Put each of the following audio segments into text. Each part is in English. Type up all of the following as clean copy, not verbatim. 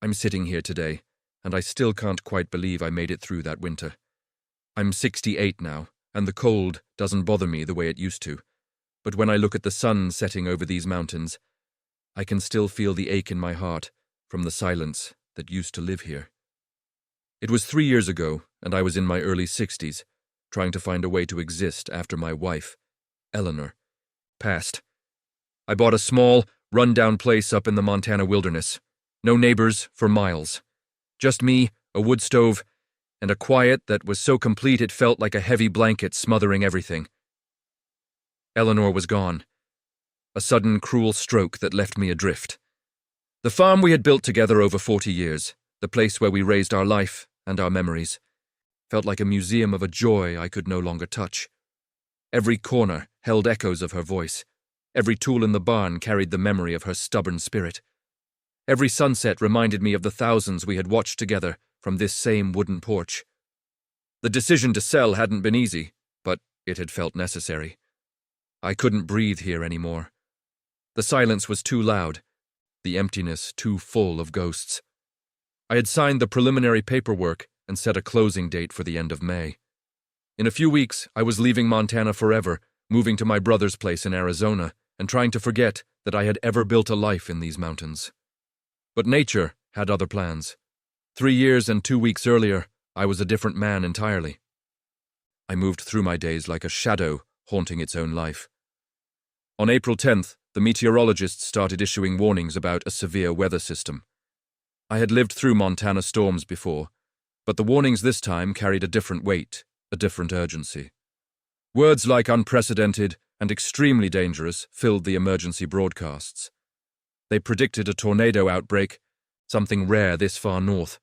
I'm sitting here today, and I still can't quite believe I made it through that winter. I'm 68 now, and the cold doesn't bother me the way it used to. But when I look at the sun setting over these mountains, I can still feel the ache in my heart from the silence that used to live here. It was 3 years ago, and I was in my early 60s, trying to find a way to exist after my wife, Eleanor, passed. I bought a small, run-down place up in the Montana wilderness. No neighbors for miles. Just me, a wood stove, and a quiet that was so complete it felt like a heavy blanket smothering everything. Eleanor was gone. A sudden, cruel stroke that left me adrift. The farm we had built together over 40 years, the place where we raised our life and our memories, felt like a museum of a joy I could no longer touch. Every corner held echoes of her voice. Every tool in the barn carried the memory of her stubborn spirit. Every sunset reminded me of the thousands we had watched together from this same wooden porch. The decision to sell hadn't been easy, but it had felt necessary. I couldn't breathe here anymore. The silence was too loud, the emptiness too full of ghosts. I had signed the preliminary paperwork and set a closing date for the end of May. In a few weeks, I was leaving Montana forever, moving to my brother's place in Arizona, and trying to forget that I had ever built a life in these mountains. But nature had other plans. 3 years and 2 weeks earlier, I was a different man entirely. I moved through my days like a shadow haunting its own life. On April 10th, the meteorologists started issuing warnings about a severe weather system. I had lived through Montana storms before, but the warnings this time carried a different weight, a different urgency. Words like unprecedented and extremely dangerous filled the emergency broadcasts. They predicted a tornado outbreak, something rare this far north.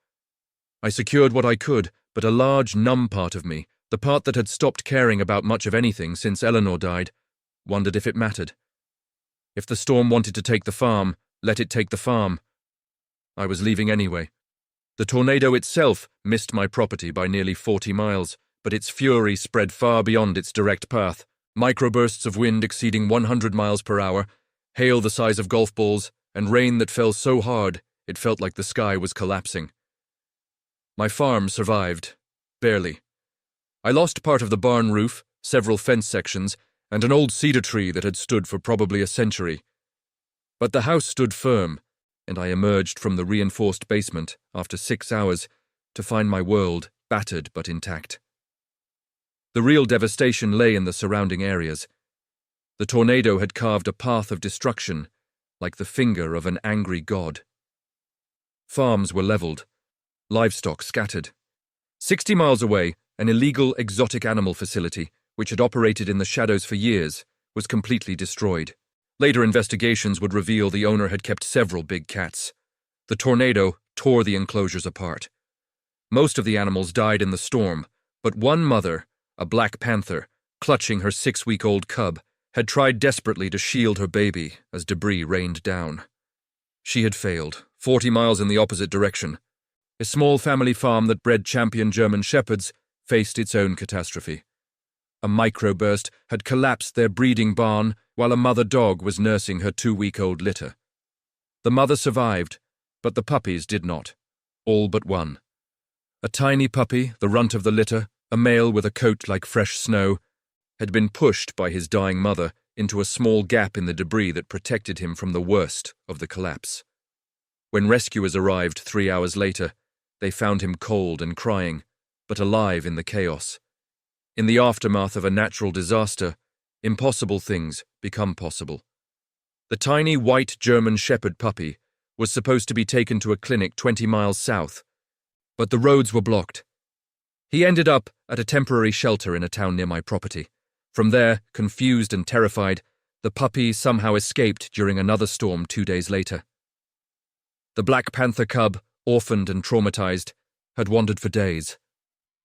I secured what I could, but a large, numb part of me, the part that had stopped caring about much of anything since Eleanor died, wondered if it mattered. If the storm wanted to take the farm, let it take the farm. I was leaving anyway. The tornado itself missed my property by nearly 40 miles, but its fury spread far beyond its direct path. Microbursts of wind exceeding 100 miles per hour, hail the size of golf balls, and rain that fell so hard it felt like the sky was collapsing. My farm survived, barely. I lost part of the barn roof, several fence sections, and an old cedar tree that had stood for probably a century. But the house stood firm, and I emerged from the reinforced basement after 6 hours to find my world battered but intact. The real devastation lay in the surrounding areas. The tornado had carved a path of destruction, like the finger of an angry god. Farms were leveled, livestock scattered. 60 miles away, an illegal exotic animal facility, which had operated in the shadows for years, was completely destroyed. Later investigations would reveal the owner had kept several big cats. The tornado tore the enclosures apart. Most of the animals died in the storm, but one mother, a black panther, clutching her 6-week-old cub, had tried desperately to shield her baby as debris rained down. She had failed, 40 miles in the opposite direction. A small family farm that bred champion German shepherds faced its own catastrophe. A microburst had collapsed their breeding barn while a mother dog was nursing her 2-week-old litter. The mother survived, but the puppies did not, all but one. A tiny puppy, the runt of the litter, a male with a coat like fresh snow, had been pushed by his dying mother into a small gap in the debris that protected him from the worst of the collapse. When rescuers arrived 3 hours later, they found him cold and crying, but alive in the chaos. In the aftermath of a natural disaster, impossible things become possible. The tiny white German shepherd puppy was supposed to be taken to a clinic 20 miles south, but the roads were blocked. He ended up at a temporary shelter in a town near my property. From there, confused and terrified, the puppy somehow escaped during another storm 2 days later. The Black Panther cub, orphaned and traumatized, had wandered for days.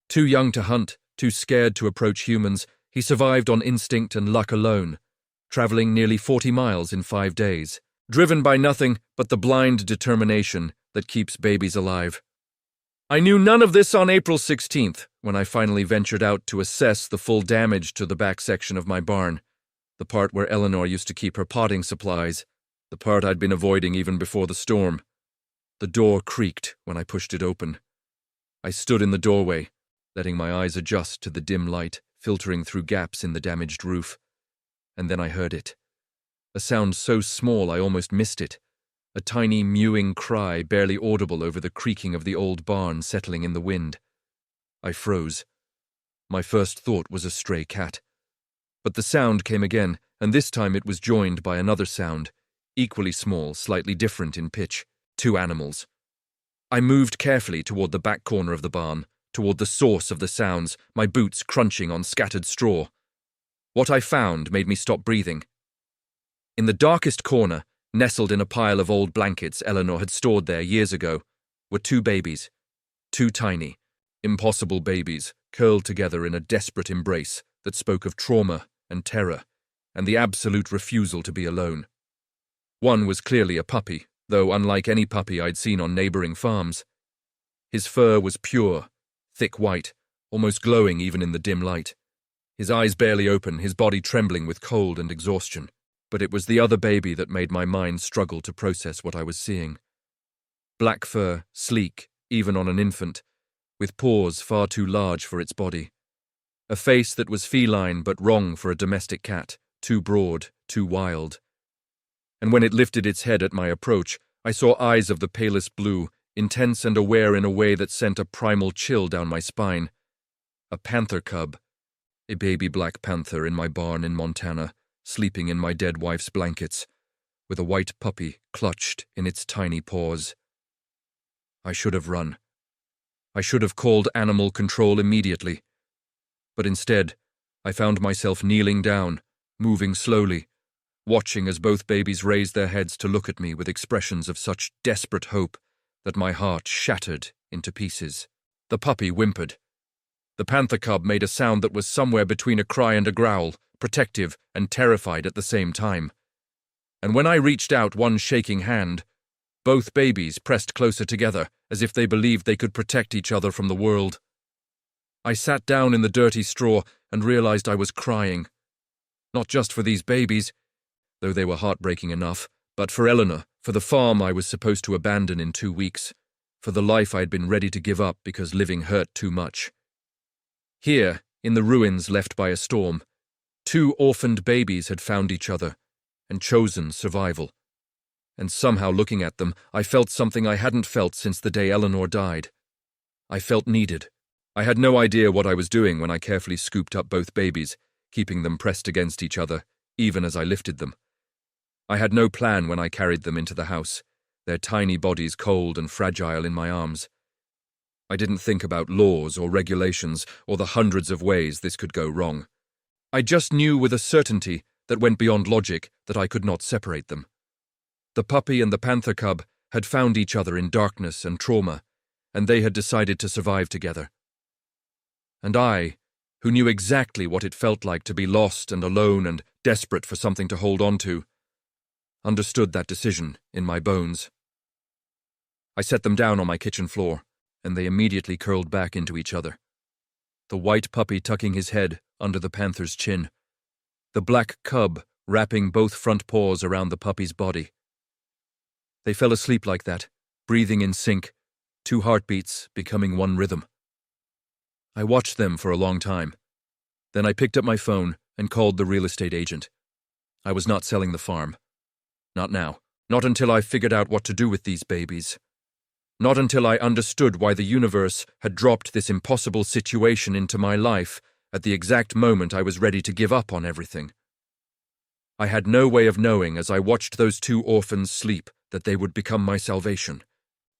Too young to hunt, too scared to approach humans, he survived on instinct and luck alone, traveling nearly 40 miles in 5 days, driven by nothing but the blind determination that keeps babies alive. I knew none of this on April 16th, when I finally ventured out to assess the full damage to the back section of my barn, the part where Eleanor used to keep her potting supplies, the part I'd been avoiding even before the storm. The door creaked when I pushed it open. I stood in the doorway, letting my eyes adjust to the dim light filtering through gaps in the damaged roof. And then I heard it. A sound so small I almost missed it. A tiny mewing cry barely audible over the creaking of the old barn settling in the wind. I froze. My first thought was a stray cat. But the sound came again, and this time it was joined by another sound, equally small, slightly different in pitch. 2 animals. I moved carefully toward the back corner of the barn, toward the source of the sounds, my boots crunching on scattered straw. What I found made me stop breathing. In the darkest corner, nestled in a pile of old blankets Eleanor had stored there years ago, were 2 babies. 2 tiny, impossible babies, curled together in a desperate embrace that spoke of trauma and terror, and the absolute refusal to be alone. One was clearly a puppy, though unlike any puppy I'd seen on neighboring farms. His fur was pure, thick white, almost glowing even in the dim light. His eyes barely open, his body trembling with cold and exhaustion. But it was the other baby that made my mind struggle to process what I was seeing. Black fur, sleek, even on an infant, with paws far too large for its body. A face that was feline but wrong for a domestic cat, too broad, too wild. And when it lifted its head at my approach, I saw eyes of the palest blue, intense and aware in a way that sent a primal chill down my spine. A panther cub, a baby black panther in my barn in Montana, sleeping in my dead wife's blankets, with a white puppy clutched in its tiny paws. I should have run. I should have called animal control immediately. But instead, I found myself kneeling down, moving slowly, watching as both babies raised their heads to look at me with expressions of such desperate hope that my heart shattered into pieces. The puppy whimpered. The panther cub made a sound that was somewhere between a cry and a growl, protective and terrified at the same time. And when I reached out one shaking hand, both babies pressed closer together, as if they believed they could protect each other from the world. I sat down in the dirty straw and realized I was crying. Not just for these babies, though they were heartbreaking enough, but for Eleanor, for the farm I was supposed to abandon in 2 weeks, for the life I had been ready to give up because living hurt too much. Here, in the ruins left by a storm, 2 orphaned babies had found each other and chosen survival. And somehow looking at them, I felt something I hadn't felt since the day Eleanor died. I felt needed. I had no idea what I was doing when I carefully scooped up both babies, keeping them pressed against each other, even as I lifted them. I had no plan when I carried them into the house, their tiny bodies cold and fragile in my arms. I didn't think about laws or regulations or the hundreds of ways this could go wrong. I just knew with a certainty that went beyond logic that I could not separate them. The puppy and the panther cub had found each other in darkness and trauma, and they had decided to survive together. And I, who knew exactly what it felt like to be lost and alone and desperate for something to hold on to, understood that decision in my bones. I set them down on my kitchen floor, and they immediately curled back into each other. The white puppy tucking his head under the panther's chin, the black cub wrapping both front paws around the puppy's body. They fell asleep like that, breathing in sync, 2 heartbeats becoming one rhythm. I watched them for a long time. Then I picked up my phone and called the real estate agent. I was not selling the farm. Not now. Not until I figured out what to do with these babies. Not until I understood why the universe had dropped this impossible situation into my life at the exact moment I was ready to give up on everything. I had no way of knowing as I watched those 2 orphans sleep that they would become my salvation.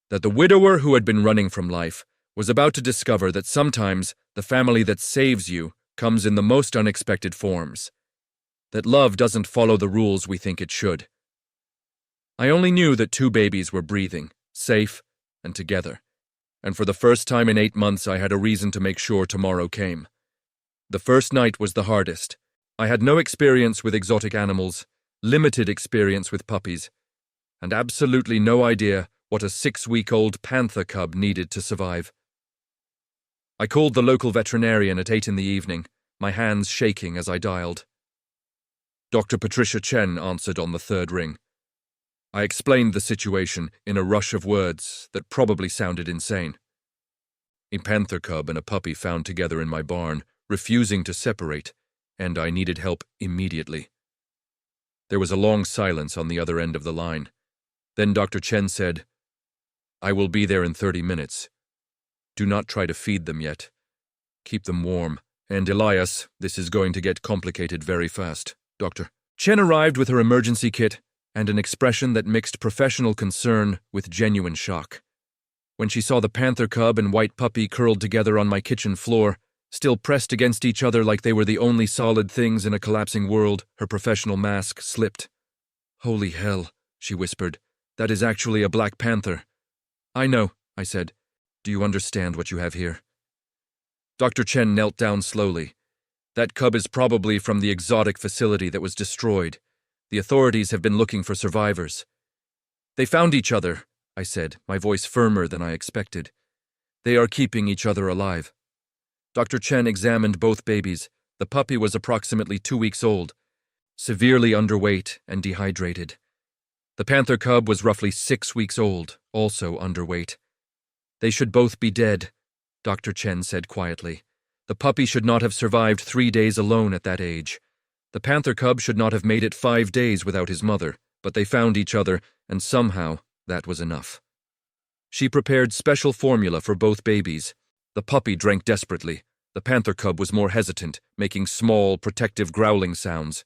That the widower who had been running from life was about to discover that sometimes the family that saves you comes in the most unexpected forms. That love doesn't follow the rules we think it should. I only knew that 2 babies were breathing, safe, and together. And for the first time in 8 months I had a reason to make sure tomorrow came. The first night was the hardest. I had no experience with exotic animals, limited experience with puppies, and absolutely no idea what a 6-week-old panther cub needed to survive. I called the local veterinarian at 8 in the evening, my hands shaking as I dialed. Dr. Patricia Chen answered on the 3rd ring. I explained the situation in a rush of words that probably sounded insane. A panther cub and a puppy found together in my barn, refusing to separate, and I needed help immediately. There was a long silence on the other end of the line. Then Dr. Chen said, "I will be there in 30 minutes. Do not try to feed them yet. Keep them warm. And Elias, this is going to get complicated very fast, Doctor." Chen arrived with her emergency kit and an expression that mixed professional concern with genuine shock. When she saw the panther cub and white puppy curled together on my kitchen floor, still pressed against each other like they were the only solid things in a collapsing world, her professional mask slipped. "Holy hell," she whispered. "That is actually a black panther." "I know," I said. "Do you understand what you have here?" Dr. Chen knelt down slowly. "That cub is probably from the exotic facility that was destroyed. The authorities have been looking for survivors." "They found each other," I said, my voice firmer than I expected. "They are keeping each other alive." Dr. Chen examined both babies. The puppy was approximately 2 weeks old, severely underweight and dehydrated. The panther cub was roughly 6 weeks old, also underweight. "They should both be dead," Dr. Chen said quietly. "The puppy should not have survived 3 days alone at that age. The panther cub should not have made it 5 days without his mother, but they found each other, and somehow that was enough." She prepared special formula for both babies. The puppy drank desperately. The panther cub was more hesitant, making small, protective growling sounds.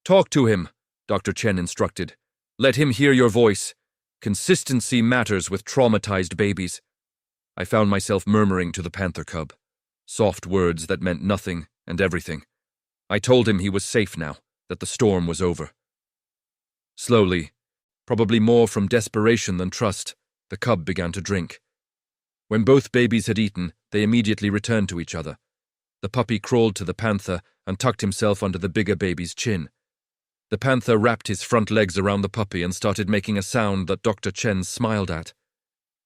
"Talk to him," Dr. Chen instructed. "Let him hear your voice. Consistency matters with traumatized babies." I found myself murmuring to the panther cub, soft words that meant nothing and everything. I told him he was safe now, that the storm was over. Slowly, probably more from desperation than trust, the cub began to drink. When both babies had eaten, they immediately returned to each other. The puppy crawled to the panther and tucked himself under the bigger baby's chin. The panther wrapped his front legs around the puppy and started making a sound that Dr. Chen smiled at.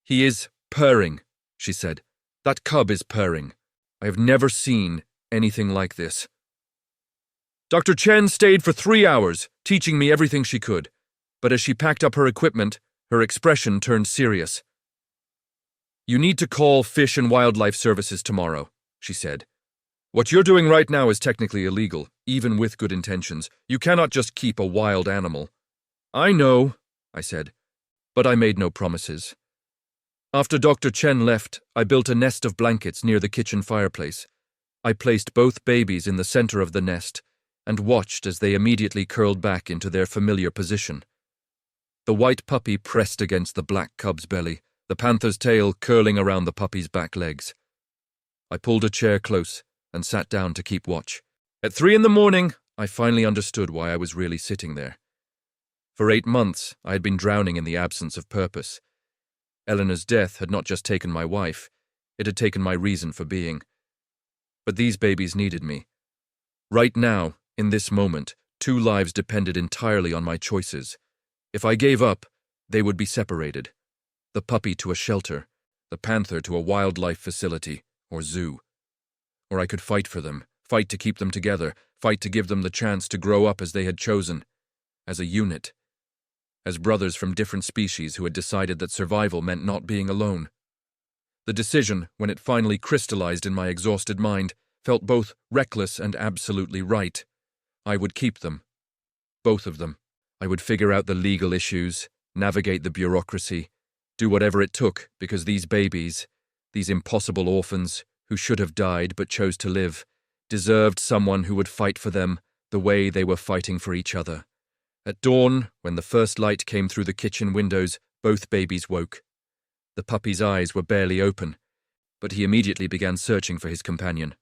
"He is purring," she said. "That cub is purring. I have never seen anything like this." Dr. Chen stayed for 3 hours, teaching me everything she could. But as she packed up her equipment, her expression turned serious. "You need to call Fish and Wildlife Services tomorrow," she said. "What you're doing right now is technically illegal, even with good intentions. You cannot just keep a wild animal." "I know," I said, but I made no promises. After Dr. Chen left, I built a nest of blankets near the kitchen fireplace. I placed both babies in the center of the nest and watched as they immediately curled back into their familiar position. The white puppy pressed against the black cub's belly, the panther's tail curling around the puppy's back legs. I pulled a chair close and sat down to keep watch. At 3 a.m, I finally understood why I was really sitting there. For 8 months, I had been drowning in the absence of purpose. Eleanor's death had not just taken my wife, it had taken my reason for being. But these babies needed me. Right now, in this moment, 2 lives depended entirely on my choices. If I gave up, they would be separated. The puppy to a shelter, the panther to a wildlife facility, or zoo. Or I could fight for them, fight to keep them together, fight to give them the chance to grow up as they had chosen, as a unit, as brothers from different species who had decided that survival meant not being alone. The decision, when it finally crystallized in my exhausted mind, felt both reckless and absolutely right. I would keep them. Both of them. I would figure out the legal issues, navigate the bureaucracy, do whatever it took, because these babies, these impossible orphans, who should have died but chose to live, deserved someone who would fight for them the way they were fighting for each other. At dawn, when the first light came through the kitchen windows, both babies woke. The puppy's eyes were barely open, but he immediately began searching for his companion.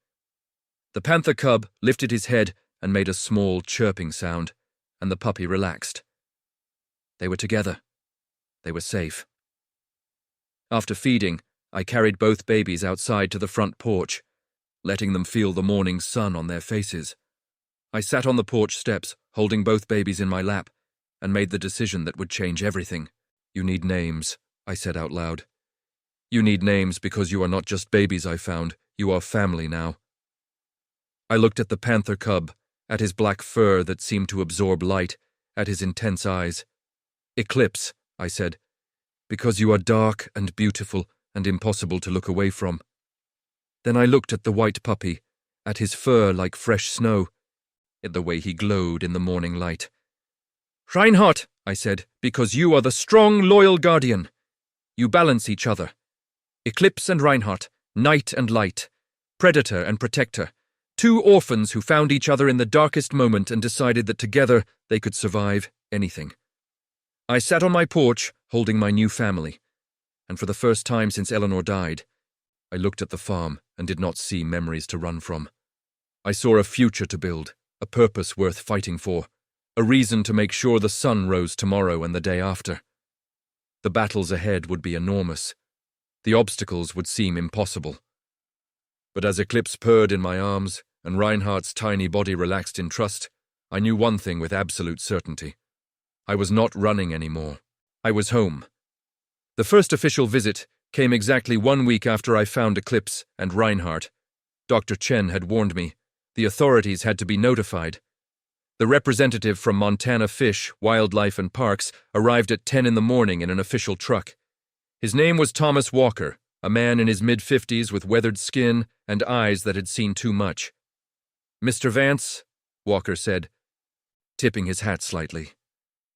The panther cub lifted his head and made a small chirping sound, and the puppy relaxed. They were together. They were safe. After feeding, I carried both babies outside to the front porch, letting them feel the morning sun on their faces. I sat on the porch steps, holding both babies in my lap, and made the decision that would change everything. "You need names," I said out loud. "You need names because you are not just babies I found, you are family now." I looked at the panther cub, at his black fur that seemed to absorb light, at his intense eyes. Eclipse, I said, because you are dark and beautiful and impossible to look away from. Then I looked at the white puppy, at his fur like fresh snow, at the way he glowed in the morning light. Reinhardt, I said, because you are the strong, loyal guardian. You balance each other. Eclipse and Reinhardt, night and light, predator and protector, two orphans who found each other in the darkest moment and decided that together they could survive anything. I sat on my porch, holding my new family, and for the first time since Eleanor died, I looked at the farm and did not see memories to run from. I saw a future to build, a purpose worth fighting for, a reason to make sure the sun rose tomorrow and the day after. The battles ahead would be enormous. The obstacles would seem impossible. But as Eclipse purred in my arms and Reinhardt's tiny body relaxed in trust, I knew one thing with absolute certainty. I was not running anymore. I was home. The first official visit came exactly 1 week after I found Eclipse and Reinhardt. Dr. Chen had warned me. The authorities had to be notified. The representative from Montana Fish, Wildlife and Parks arrived at 10 in the morning in an official truck. His name was Thomas Walker, a man in his mid-50s with weathered skin and eyes that had seen too much. Mr. Vance, Walker said, tipping his hat slightly.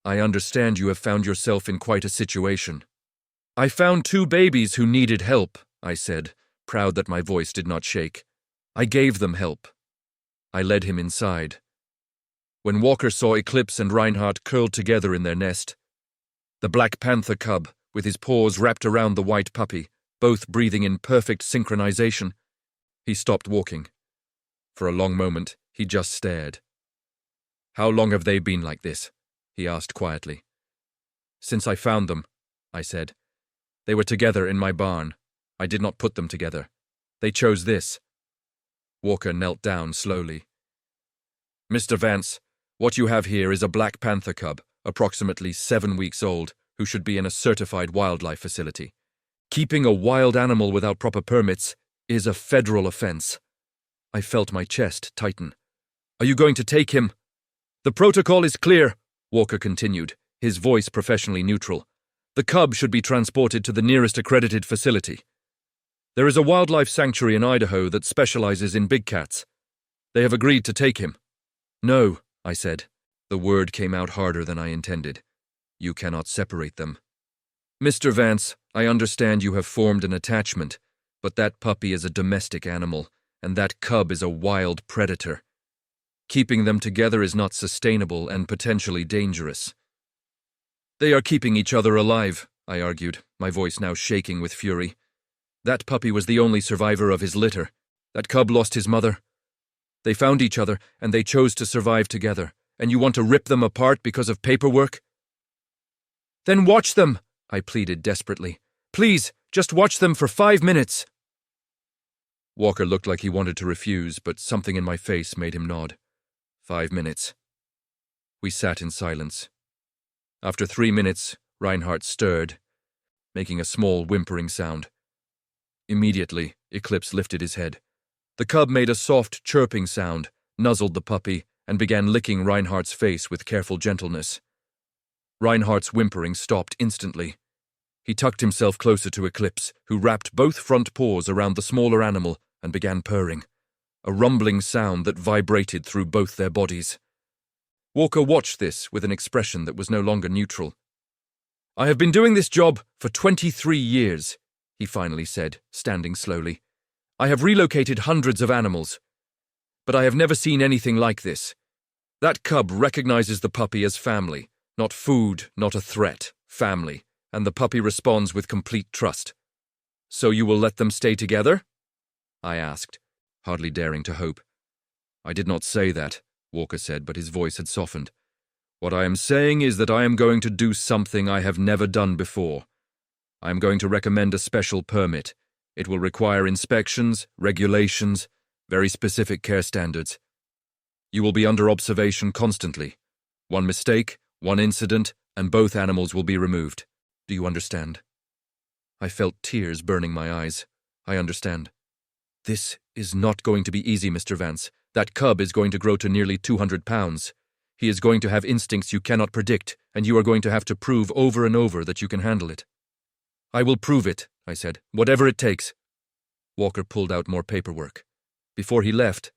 I understand you have found yourself in quite a situation. I found 2 babies who needed help, I said, proud that my voice did not shake. I gave them help. I led him inside. When Walker saw Eclipse and Reinhardt curled together in their nest, the Black Panther cub, with his paws wrapped around the white puppy, both breathing in perfect synchronization, he stopped walking. For a long moment, he just stared. How long have they been like this? He asked quietly. Since I found them, I said. They were together in my barn. I did not put them together. They chose this. Walker knelt down slowly. Mr. Vance, what you have here is a Black Panther cub, approximately 7 weeks old, who should be in a certified wildlife facility. Keeping a wild animal without proper permits is a federal offense. I felt my chest tighten. Are you going to take him? The protocol is clear, Walker continued, his voice professionally neutral. The cub should be transported to the nearest accredited facility. There is a wildlife sanctuary in Idaho that specializes in big cats. They have agreed to take him. No, I said. The word came out harder than I intended. You cannot separate them. Mr. Vance, I understand you have formed an attachment, but that puppy is a domestic animal, and that cub is a wild predator. Keeping them together is not sustainable and potentially dangerous. They are keeping each other alive, I argued, my voice now shaking with fury. That puppy was the only survivor of his litter. That cub lost his mother. They found each other, and they chose to survive together, and you want to rip them apart because of paperwork? Then watch them, I pleaded desperately. Please, just watch them for 5 minutes. Walker looked like he wanted to refuse, but something in my face made him nod. 5 minutes. We sat in silence. After 3 minutes, Reinhardt stirred, making a small whimpering sound. Immediately, Eclipse lifted his head. The cub made a soft chirping sound, nuzzled the puppy, and began licking Reinhardt's face with careful gentleness. Reinhardt's whimpering stopped instantly. He tucked himself closer to Eclipse, who wrapped both front paws around the smaller animal and began purring, a rumbling sound that vibrated through both their bodies. Walker watched this with an expression that was no longer neutral. I have been doing this job for 23 years, he finally said, standing slowly. I have relocated hundreds of animals, but I have never seen anything like this. That cub recognizes the puppy as family, not food, not a threat, family, and the puppy responds with complete trust. So you will let them stay together? I asked, hardly daring to hope. I did not say that, Walker said, but his voice had softened. What I am saying is that I am going to do something I have never done before. I am going to recommend a special permit. It will require inspections, regulations, very specific care standards. You will be under observation constantly. One mistake, one incident, and both animals will be removed. Do you understand? I felt tears burning my eyes. I understand. This is not going to be easy, Mr. Vance. That cub is going to grow to nearly 200 pounds. He is going to have instincts you cannot predict, and you are going to have to prove over and over that you can handle it." "I will prove it," I said, "whatever it takes." Walker pulled out more paperwork. Before he left,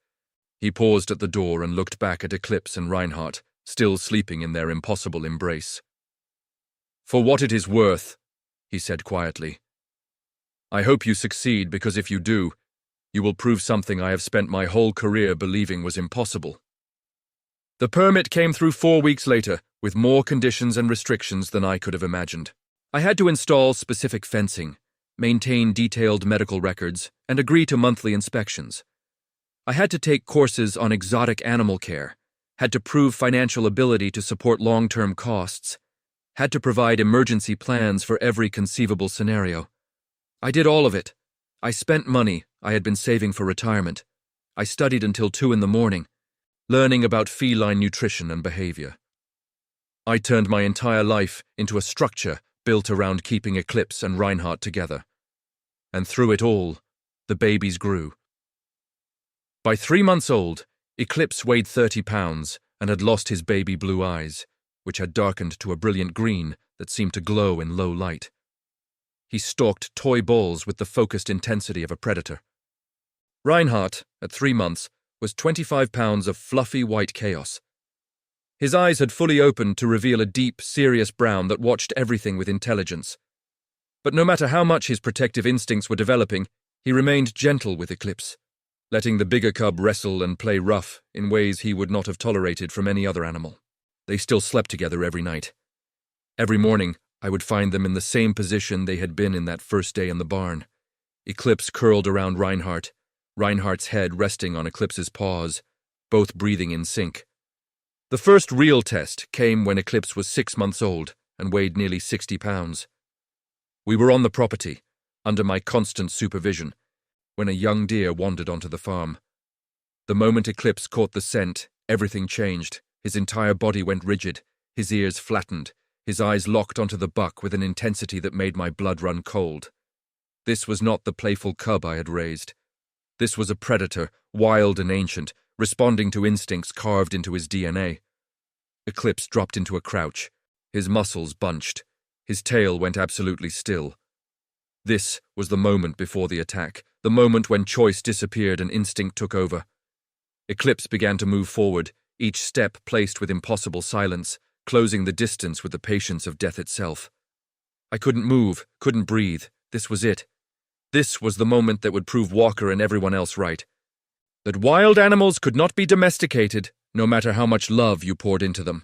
he paused at the door and looked back at Eclipse and Reinhardt, still sleeping in their impossible embrace. "For what it is worth," he said quietly, "I hope you succeed, because if you do, you will prove something I have spent my whole career believing was impossible." The permit came through 4 weeks later, with more conditions and restrictions than I could have imagined. I had to install specific fencing, maintain detailed medical records, and agree to monthly inspections. I had to take courses on exotic animal care, had to prove financial ability to support long-term costs, had to provide emergency plans for every conceivable scenario. I did all of it. I spent money I had been saving for retirement. I studied until 2 in the morning, learning about feline nutrition and behavior. I turned my entire life into a structure built around keeping Eclipse and Reinhardt together. And through it all, the babies grew. By 3 months old, Eclipse weighed 30 pounds and had lost his baby blue eyes, which had darkened to a brilliant green that seemed to glow in low light. He stalked toy balls with the focused intensity of a predator. Reinhardt, at 3 months, was 25 pounds of fluffy white chaos. His eyes had fully opened to reveal a deep, serious brown that watched everything with intelligence. But no matter how much his protective instincts were developing, he remained gentle with Eclipse, letting the bigger cub wrestle and play rough in ways he would not have tolerated from any other animal. They still slept together every night. Every morning, I would find them in the same position they had been in that first day in the barn. Eclipse curled around Reinhardt, Reinhardt's head resting on Eclipse's paws, both breathing in sync. The first real test came when Eclipse was 6 months old and weighed nearly 60 pounds. We were on the property, under my constant supervision, when a young deer wandered onto the farm. The moment Eclipse caught the scent, everything changed. His entire body went rigid, his ears flattened, his eyes locked onto the buck with an intensity that made my blood run cold. This was not the playful cub I had raised. This was a predator, wild and ancient, responding to instincts carved into his DNA. Eclipse dropped into a crouch, his muscles bunched, his tail went absolutely still. This was the moment before the attack, the moment when choice disappeared and instinct took over. Eclipse began to move forward, each step placed with impossible silence, closing the distance with the patience of death itself. I couldn't move, couldn't breathe. This was it. This was the moment that would prove Walker and everyone else right. That wild animals could not be domesticated, no matter how much love you poured into them.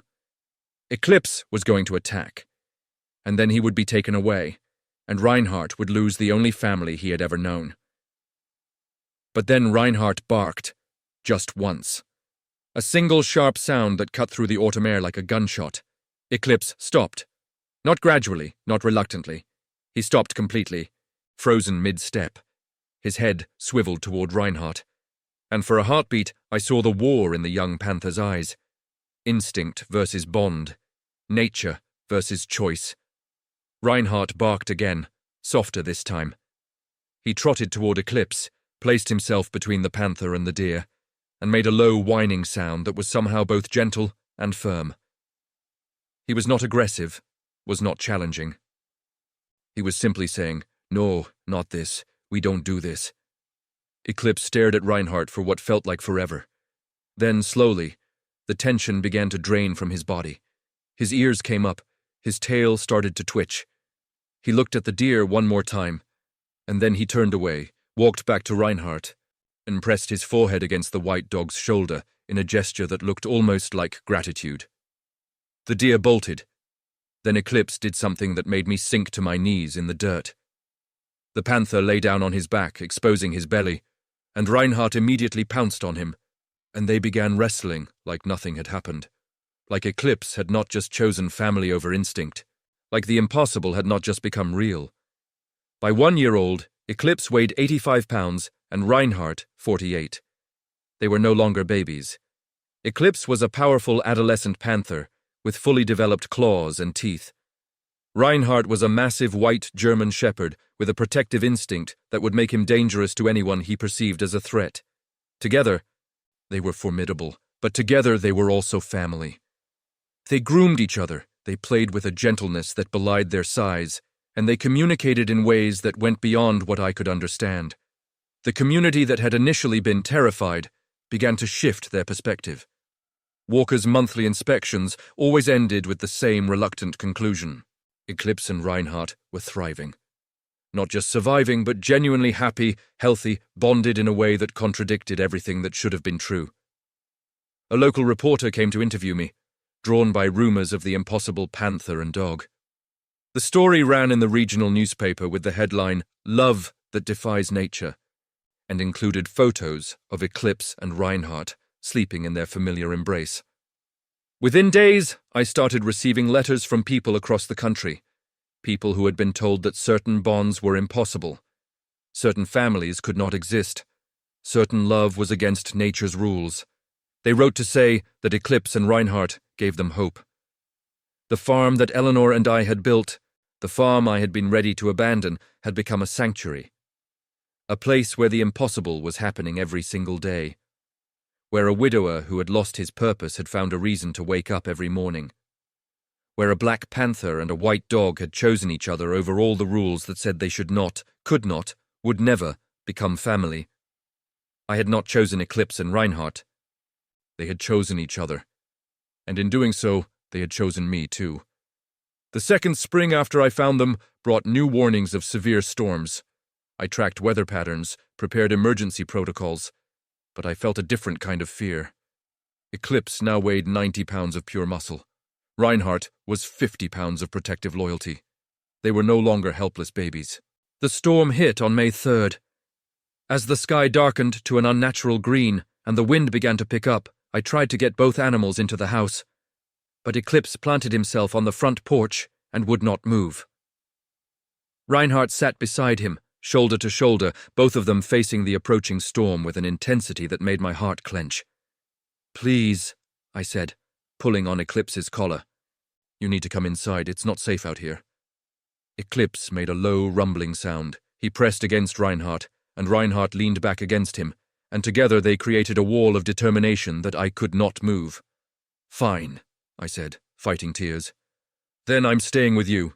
Eclipse was going to attack. And then he would be taken away, and Reinhardt would lose the only family he had ever known. But then Reinhardt barked, just once. A single sharp sound that cut through the autumn air like a gunshot. Eclipse stopped. Not gradually, not reluctantly. He stopped completely, frozen mid-step. His head swiveled toward Reinhardt. And for a heartbeat, I saw the war in the young panther's eyes. Instinct versus bond. Nature versus choice. Reinhardt barked again, softer this time. He trotted toward Eclipse, placed himself between the panther and the deer, and made a low whining sound that was somehow both gentle and firm. He was not aggressive, was not challenging. He was simply saying, "No, not this. We don't do this." Eclipse stared at Reinhardt for what felt like forever. Then, slowly, the tension began to drain from his body. His ears came up, his tail started to twitch. He looked at the deer one more time, and then he turned away, walked back to Reinhardt, and pressed his forehead against the white dog's shoulder in a gesture that looked almost like gratitude. The deer bolted. Then Eclipse did something that made me sink to my knees in the dirt. The panther lay down on his back, exposing his belly, and Reinhardt immediately pounced on him, and they began wrestling like nothing had happened, like Eclipse had not just chosen family over instinct, like the impossible had not just become real. By 1 year old, Eclipse weighed 85 pounds and Reinhardt 48. They were no longer babies. Eclipse was a powerful adolescent panther with fully developed claws and teeth. Reinhardt was a massive white German shepherd with a protective instinct that would make him dangerous to anyone he perceived as a threat. Together, they were formidable, but together they were also family. They groomed each other, They played with a gentleness that belied their size, and they communicated in ways that went beyond what I could understand. The community that had initially been terrified began to shift their perspective. Walker's monthly inspections always ended with the same reluctant conclusion. Eclipse and Reinhardt were thriving. Not just surviving, but genuinely happy, healthy, bonded in a way that contradicted everything that should have been true. A local reporter came to interview me, drawn by rumors of the impossible panther and dog. The story ran in the regional newspaper with the headline, "Love That Defies Nature," and included photos of Eclipse and Reinhardt sleeping in their familiar embrace. Within days, I started receiving letters from people across the country, people who had been told that certain bonds were impossible, certain families could not exist, certain love was against nature's rules. They wrote to say that Eclipse and Reinhardt gave them hope. The farm that Eleanor and I had built, the farm I had been ready to abandon, had become a sanctuary. A place where the impossible was happening every single day. Where a widower who had lost his purpose had found a reason to wake up every morning. Where a black panther and a white dog had chosen each other over all the rules that said they should not, could not, would never become family. I had not chosen Eclipse and Reinhardt. They had chosen each other. And in doing so, they had chosen me too. The second spring after I found them brought new warnings of severe storms. I tracked weather patterns, prepared emergency protocols, but I felt a different kind of fear. Eclipse now weighed 90 pounds of pure muscle. Reinhardt was 50 pounds of protective loyalty. They were no longer helpless babies. The storm hit on May 3rd. As the sky darkened to an unnatural green and the wind began to pick up, I tried to get both animals into the house. But Eclipse planted himself on the front porch and would not move. Reinhardt sat beside him, shoulder to shoulder, both of them facing the approaching storm with an intensity that made my heart clench. "Please," I said, pulling on Eclipse's collar. "You need to come inside, it's not safe out here." Eclipse made a low, rumbling sound. He pressed against Reinhardt, and Reinhardt leaned back against him, and together they created a wall of determination that I could not move. "Fine," I said, fighting tears. "Then I'm staying with you."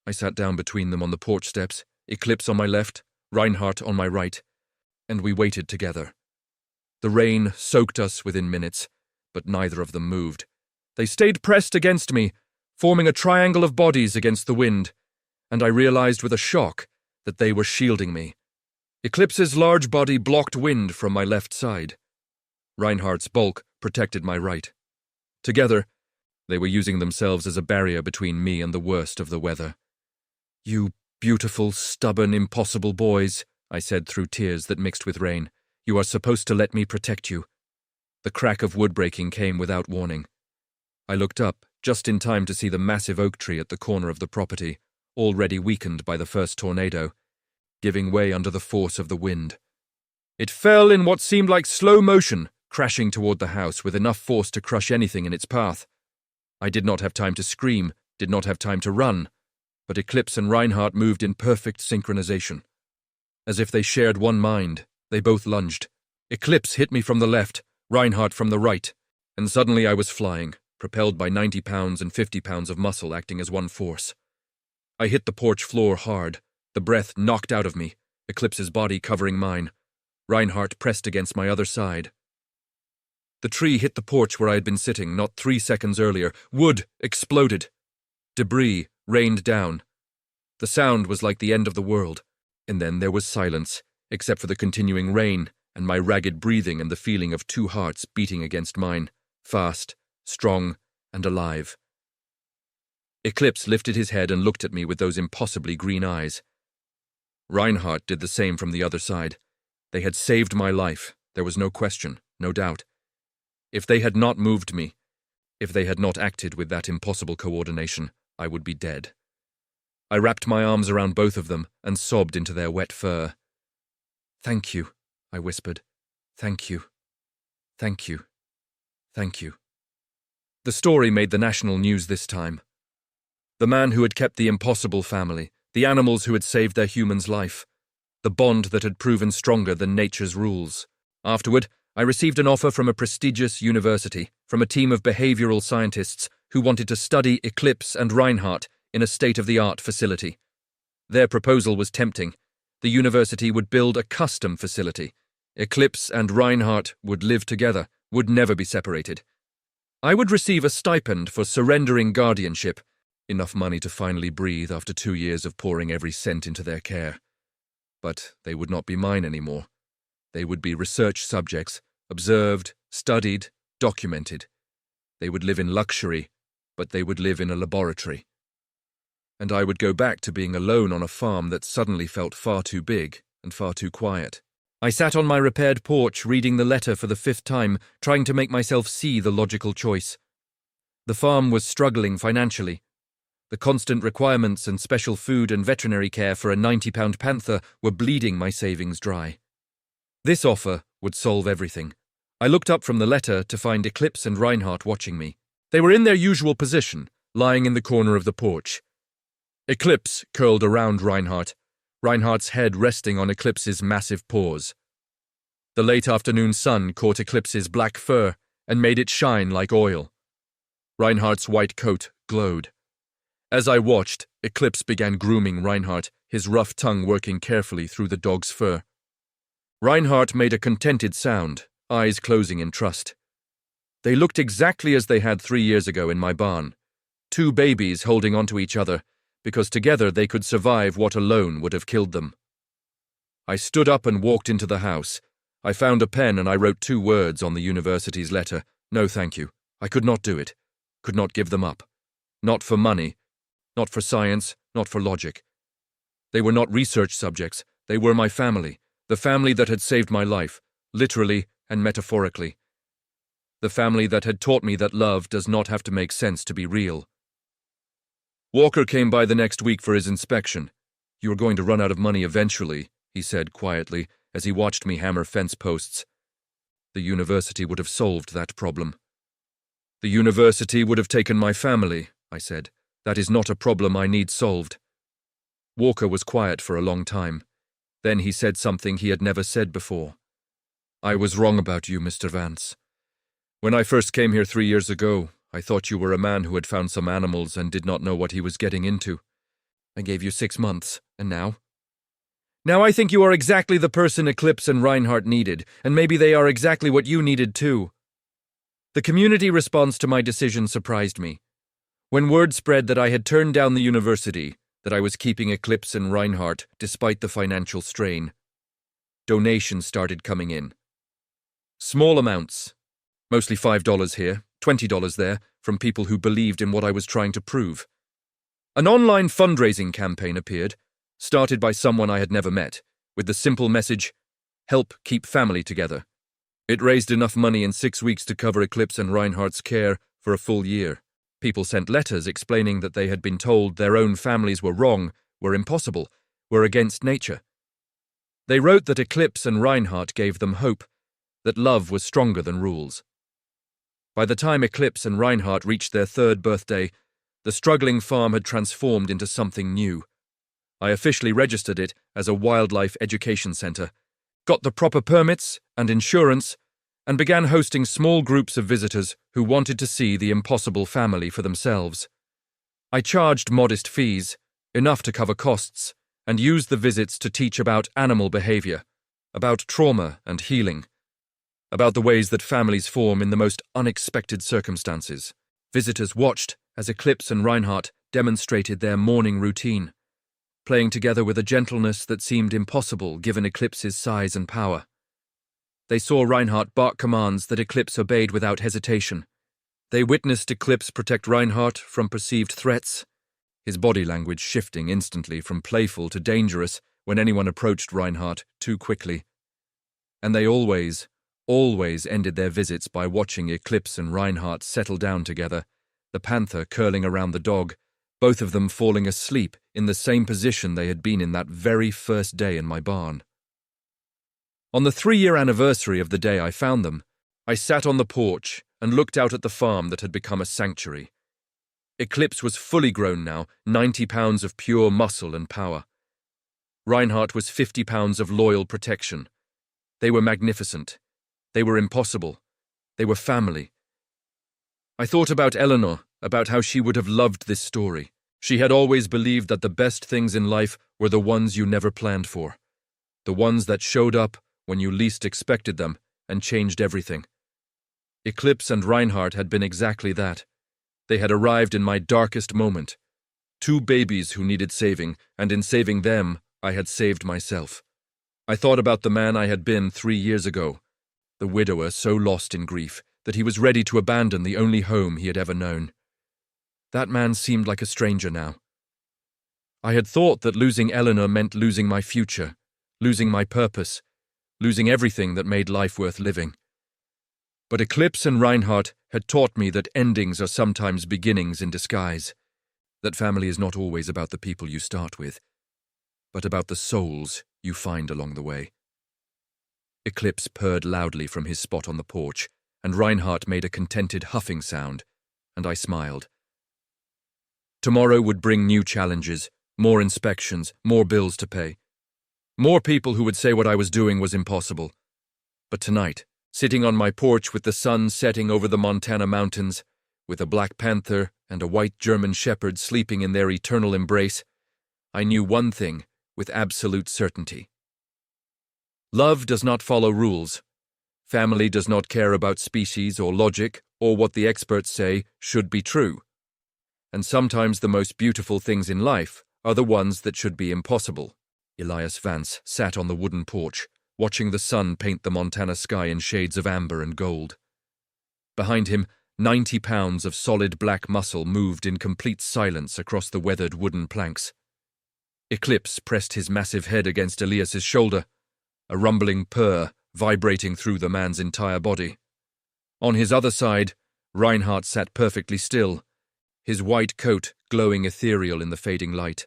I sat down between them on the porch steps, Eclipse on my left, Reinhardt on my right, and we waited together. The rain soaked us within minutes, but neither of them moved. They stayed pressed against me, forming a triangle of bodies against the wind, and I realized with a shock that they were shielding me. Eclipse's large body blocked wind from my left side. Reinhardt's bulk protected my right. Together, they were using themselves as a barrier between me and the worst of the weather. "You beautiful, stubborn, impossible boys," I said through tears that mixed with rain. "You are supposed to let me protect you." The crack of wood breaking came without warning. I looked up, just in time to see the massive oak tree at the corner of the property, already weakened by the first tornado, giving way under the force of the wind. It fell in what seemed like slow motion, crashing toward the house with enough force to crush anything in its path. I did not have time to scream, did not have time to run, but Eclipse and Reinhardt moved in perfect synchronization. As if they shared one mind, they both lunged. Eclipse hit me from the left, Reinhardt from the right, and suddenly I was flying, propelled by 90 pounds and 50 pounds of muscle acting as one force. I hit the porch floor hard, the breath knocked out of me, Eclipse's body covering mine. Reinhardt pressed against my other side. The tree hit the porch where I had been sitting not 3 seconds earlier. Wood exploded. Debris rained down. The sound was like the end of the world, and then there was silence, except for the continuing rain and my ragged breathing and the feeling of two hearts beating against mine, fast, strong, and alive. Eclipse lifted his head and looked at me with those impossibly green eyes. Reinhardt did the same from the other side. They had saved my life, there was no question, no doubt. If they had not moved me, if they had not acted with that impossible coordination, I would be dead. I wrapped my arms around both of them and sobbed into their wet fur. "Thank you," I whispered. "Thank you. Thank you. Thank you." The story made the national news this time. The man who had kept the impossible family, the animals who had saved their human's life, the bond that had proven stronger than nature's rules. Afterward, I received an offer from a prestigious university, from a team of behavioral scientists, who wanted to study Eclipse and Reinhardt in a state-of-the-art facility. Their proposal was tempting. The university would build a custom facility. Eclipse and Reinhardt would live together, would never be separated. I would receive a stipend for surrendering guardianship, enough money to finally breathe after 2 years of pouring every cent into their care. But they would not be mine anymore. They would be research subjects, observed, studied, documented. They would live in luxury, but they would live in a laboratory. And I would go back to being alone on a farm that suddenly felt far too big and far too quiet. I sat on my repaired porch reading the letter for the 5th time, trying to make myself see the logical choice. The farm was struggling financially. The constant requirements and special food and veterinary care for a 90-pound panther were bleeding my savings dry. This offer would solve everything. I looked up from the letter to find Eclipse and Reinhardt watching me. They were in their usual position, lying in the corner of the porch. Eclipse curled around Reinhardt, Reinhardt's head resting on Eclipse's massive paws. The late afternoon sun caught Eclipse's black fur and made it shine like oil. Reinhardt's white coat glowed. As I watched, Eclipse began grooming Reinhardt, his rough tongue working carefully through the dog's fur. Reinhardt made a contented sound, eyes closing in trust. They looked exactly as they had 3 years ago in my barn, 2 babies holding onto each other, because together they could survive what alone would have killed them. I stood up and walked into the house. I found a pen and I wrote 2 words on the university's letter. No, thank you. I could not do it. Could not give them up. Not for money. Not for science. Not for logic. They were not research subjects. They were my family. The family that had saved my life, literally and metaphorically. The family that had taught me that love does not have to make sense to be real. Walker came by the next week for his inspection. "You are going to run out of money eventually," he said quietly as he watched me hammer fence posts. The university would have solved that problem. "The university would have taken my family," I said. "That is not a problem I need solved." Walker was quiet for a long time. Then he said something he had never said before. "I was wrong about you, Mr. Vance. When I first came here 3 years ago, I thought you were a man who had found some animals and did not know what he was getting into. I gave you 6 months, and now? Now I think you are exactly the person Eclipse and Reinhardt needed, and maybe they are exactly what you needed too." The community response to my decision surprised me. When word spread that I had turned down the university, that I was keeping Eclipse and Reinhardt despite the financial strain, donations started coming in. Small amounts, mostly $5 here, $20 there, from people who believed in what I was trying to prove. An online fundraising campaign appeared, started by someone I had never met, with the simple message, "Help keep family together." It raised enough money in 6 weeks to cover Eclipse and Reinhardt's care for a full year. People sent letters explaining that they had been told their own families were wrong, were impossible, were against nature. They wrote that Eclipse and Reinhardt gave them hope, that love was stronger than rules. By the time Eclipse and Reinhardt reached their 3rd birthday, the struggling farm had transformed into something new. I officially registered it as a wildlife education center, got the proper permits and insurance, and began hosting small groups of visitors who wanted to see the impossible family for themselves. I charged modest fees, enough to cover costs, and used the visits to teach about animal behavior, about trauma and healing, about the ways that families form in the most unexpected circumstances. Visitors watched as Eclipse and Reinhardt demonstrated their morning routine, playing together with a gentleness that seemed impossible given Eclipse's size and power. They saw Reinhardt bark commands that Eclipse obeyed without hesitation. They witnessed Eclipse protect Reinhardt from perceived threats, his body language shifting instantly from playful to dangerous when anyone approached Reinhardt too quickly. And they always ended their visits by watching Eclipse and Reinhardt settle down together, the panther curling around the dog, both of them falling asleep in the same position they had been in that very first day in my barn. On the 3-year anniversary of the day I found them, I sat on the porch and looked out at the farm that had become a sanctuary. Eclipse was fully grown now, 90 pounds of pure muscle and power. Reinhardt was 50 pounds of loyal protection. They were magnificent. They were impossible. They were family. I thought about Eleanor, about how she would have loved this story. She had always believed that the best things in life were the ones you never planned for, the ones that showed up when you least expected them and changed everything. Eclipse and Reinhardt had been exactly that. They had arrived in my darkest moment. Two babies who needed saving, and in saving them, I had saved myself. I thought about the man I had been 3 years ago, the widower so lost in grief that he was ready to abandon the only home he had ever known. That man seemed like a stranger now. I had thought that losing Eleanor meant losing my future, losing my purpose, losing everything that made life worth living. But Eclipse and Reinhardt had taught me that endings are sometimes beginnings in disguise, that family is not always about the people you start with, but about the souls you find along the way. Eclipse purred loudly from his spot on the porch, and Reinhardt made a contented huffing sound, and I smiled. Tomorrow would bring new challenges, more inspections, more bills to pay. More people who would say what I was doing was impossible. But tonight, sitting on my porch with the sun setting over the Montana mountains, with a black panther and a white German shepherd sleeping in their eternal embrace, I knew one thing with absolute certainty. Love does not follow rules. Family does not care about species or logic or what the experts say should be true. And sometimes the most beautiful things in life are the ones that should be impossible. Elias Vance sat on the wooden porch, watching the sun paint the Montana sky in shades of amber and gold. Behind him, 90 pounds of solid black muscle moved in complete silence across the weathered wooden planks. Eclipse pressed his massive head against Elias's shoulder, a rumbling purr vibrating through the man's entire body. On his other side, Reinhardt sat perfectly still, his white coat glowing ethereal in the fading light.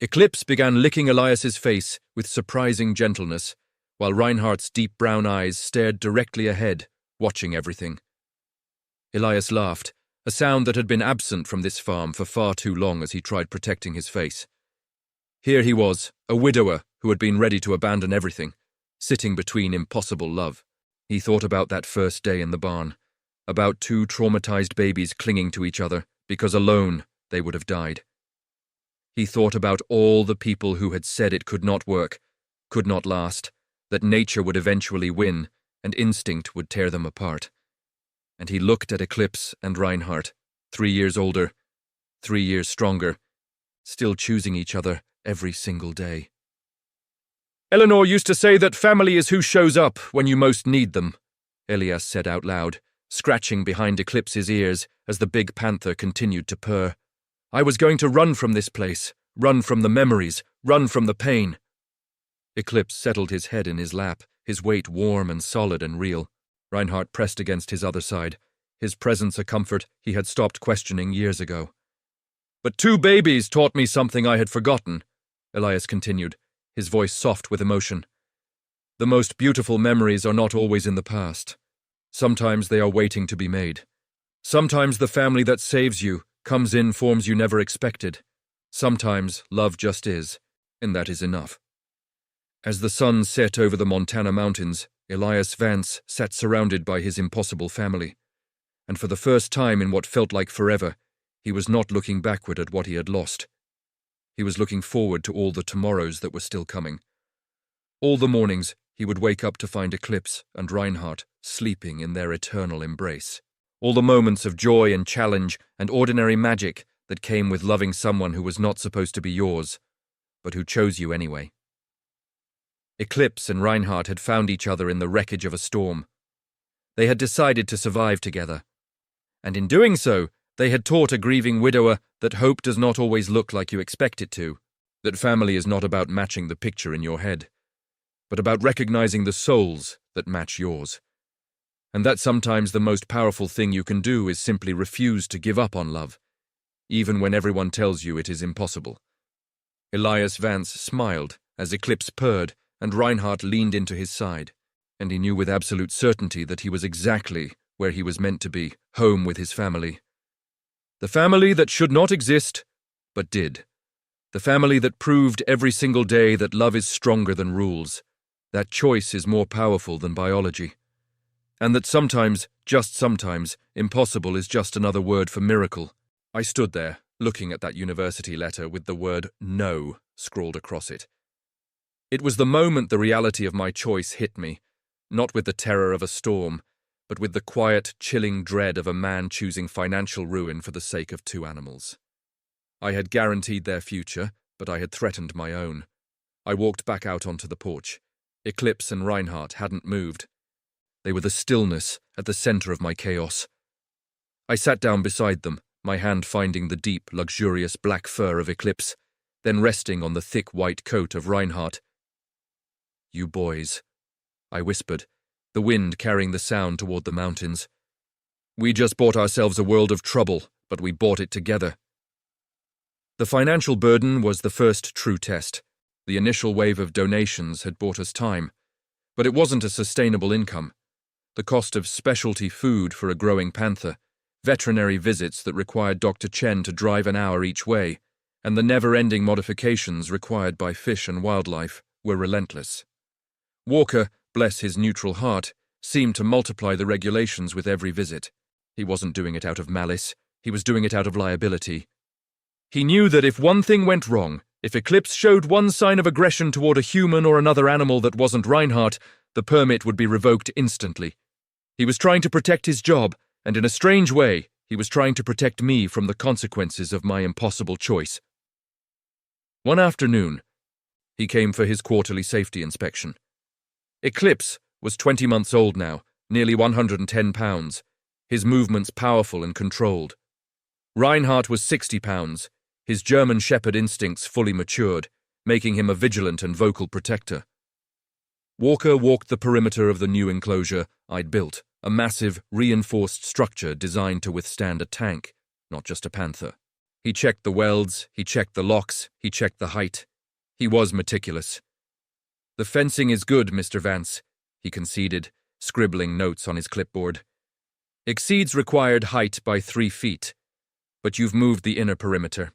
Eclipse began licking Elias's face with surprising gentleness, while Reinhardt's deep brown eyes stared directly ahead, watching everything. Elias laughed, a sound that had been absent from this farm for far too long as he tried protecting his face. Here he was, a widower who had been ready to abandon everything, sitting between impossible love. He thought about that first day in the barn, about two traumatized babies clinging to each other because alone they would have died. He thought about all the people who had said it could not work, could not last, that nature would eventually win and instinct would tear them apart. And he looked at Eclipse and Reinhardt, 3 years older, 3 years stronger, still choosing each other every single day. Eleanor used to say that family is who shows up when you most need them, Elias said out loud, scratching behind Eclipse's ears as the big panther continued to purr. I was going to run from this place, run from the memories, run from the pain. Eclipse settled his head in his lap, his weight warm and solid and real. Reinhardt pressed against his other side, his presence a comfort he had stopped questioning years ago. But 2 babies taught me something I had forgotten, Elias continued, his voice soft with emotion. The most beautiful memories are not always in the past. Sometimes they are waiting to be made. Sometimes the family that saves you comes in forms you never expected. Sometimes love just is, and that is enough. As the sun set over the Montana mountains, Elias Vance sat surrounded by his impossible family. And for the first time in what felt like forever, he was not looking backward at what he had lost. He was looking forward to all the tomorrows that were still coming. All the mornings, he would wake up to find Eclipse and Reinhardt sleeping in their eternal embrace. All the moments of joy and challenge and ordinary magic that came with loving someone who was not supposed to be yours, but who chose you anyway. Eclipse and Reinhardt had found each other in the wreckage of a storm. They had decided to survive together. And in doing so, they had taught a grieving widower that hope does not always look like you expect it to, that family is not about matching the picture in your head, but about recognizing the souls that match yours. And that sometimes the most powerful thing you can do is simply refuse to give up on love, even when everyone tells you it is impossible. Elias Vance smiled as Eclipse purred and Reinhardt leaned into his side, and he knew with absolute certainty that he was exactly where he was meant to be, home with his family. The family that should not exist, but did. The family that proved every single day that love is stronger than rules, that choice is more powerful than biology, and that sometimes Just sometimes, impossible is just another word for miracle. I stood there, looking at that university letter with the word no scrawled across it. It was the moment the reality of my choice hit me, not with the terror of a storm, but with the quiet, chilling dread of a man choosing financial ruin for the sake of two animals. I had guaranteed their future, but I had threatened my own. I walked back out onto the porch. Eclipse and Reinhardt hadn't moved. They were the stillness at the center of my chaos. I sat down beside them, my hand finding the deep, luxurious black fur of Eclipse, then resting on the thick white coat of Reinhardt. "You boys," I whispered, the wind carrying the sound toward the mountains. "We just bought ourselves a world of trouble, but we bought it together." The financial burden was the first true test. The initial wave of donations had bought us time, but it wasn't a sustainable income. The cost of specialty food for a growing panther, veterinary visits that required Dr. Chen to drive an hour each way, and the never-ending modifications required by fish and wildlife were relentless. Walker, bless his neutral heart, seemed to multiply the regulations with every visit. He wasn't doing it out of malice, he was doing it out of liability. He knew that if one thing went wrong, if Eclipse showed one sign of aggression toward a human or another animal that wasn't Reinhardt, the permit would be revoked instantly. He was trying to protect his job, and in a strange way, he was trying to protect me from the consequences of my impossible choice. One afternoon, he came for his quarterly safety inspection. Eclipse was 20 months old now, nearly 110 pounds, his movements powerful and controlled. Reinhardt was 60 pounds, his German shepherd instincts fully matured, making him a vigilant and vocal protector. Walker walked the perimeter of the new enclosure I'd built, a massive, reinforced structure designed to withstand a tank, not just a panther. He checked the welds, he checked the locks, he checked the height. He was meticulous. "The fencing is good, Mr. Vance," he conceded, scribbling notes on his clipboard. "Exceeds required height by 3 feet, but you've moved the inner perimeter."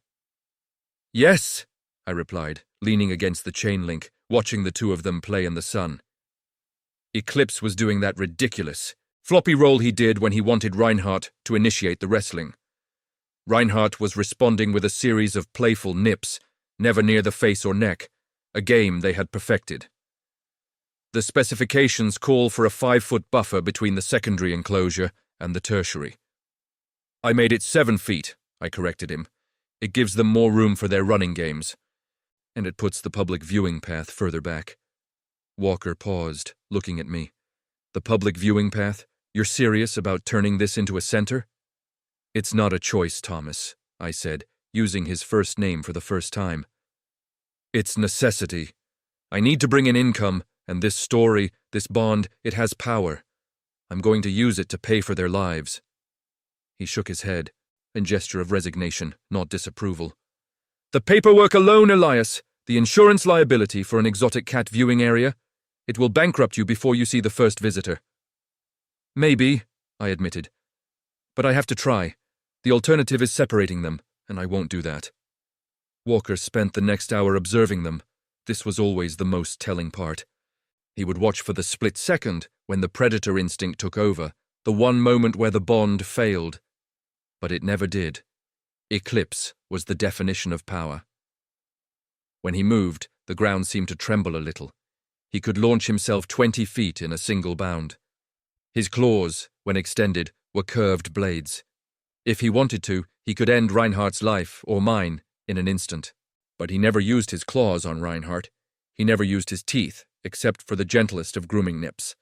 "Yes," I replied, leaning against the chain link, watching the two of them play in the sun. Eclipse was doing that ridiculous, floppy roll he did when he wanted Reinhardt to initiate the wrestling. Reinhardt was responding with a series of playful nips, never near the face or neck, a game they had perfected. The specifications call for a 5-foot buffer between the secondary enclosure and the tertiary. "I made it 7 feet, I corrected him. "It gives them more room for their running games. And it puts the public viewing path further back." Walker paused, looking at me. "The public viewing path? You're serious about turning this into a center?" "It's not a choice, Thomas," I said, using his first name for the first time. "It's necessity. I need to bring in income, and this story, this bond, it has power. I'm going to use it to pay for their lives." He shook his head, a gesture of resignation, not disapproval. "The paperwork alone, Elias, the insurance liability for an exotic cat viewing area, it will bankrupt you before you see the first visitor." "Maybe," I admitted. "But I have to try. The alternative is separating them, and I won't do that." Walker spent the next hour observing them. This was always the most telling part. He would watch for the split second when the predator instinct took over, the one moment where the bond failed. But it never did. Eclipse was the definition of power. When he moved, the ground seemed to tremble a little. He could launch himself 20 feet in a single bound. His claws, when extended, were curved blades. If he wanted to, he could end Reinhardt's life, or mine, in an instant. But he never used his claws on Reinhardt. He never used his teeth, except for the gentlest of grooming nips.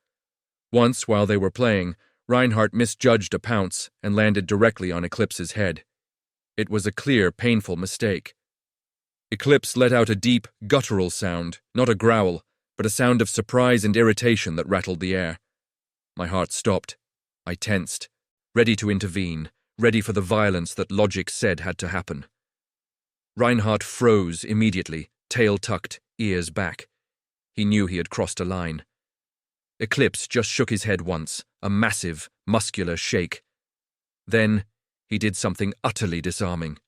Once, while they were playing, Reinhardt misjudged a pounce and landed directly on Eclipse's head. It was a clear, painful mistake. Eclipse let out a deep, guttural sound, not a growl, but a sound of surprise and irritation that rattled the air. My heart stopped. I tensed, ready to intervene, ready for the violence that logic said had to happen. Reinhardt froze immediately, tail tucked, ears back. He knew he had crossed a line. Eclipse just shook his head once, a massive, muscular shake. Then, he did something utterly disarming.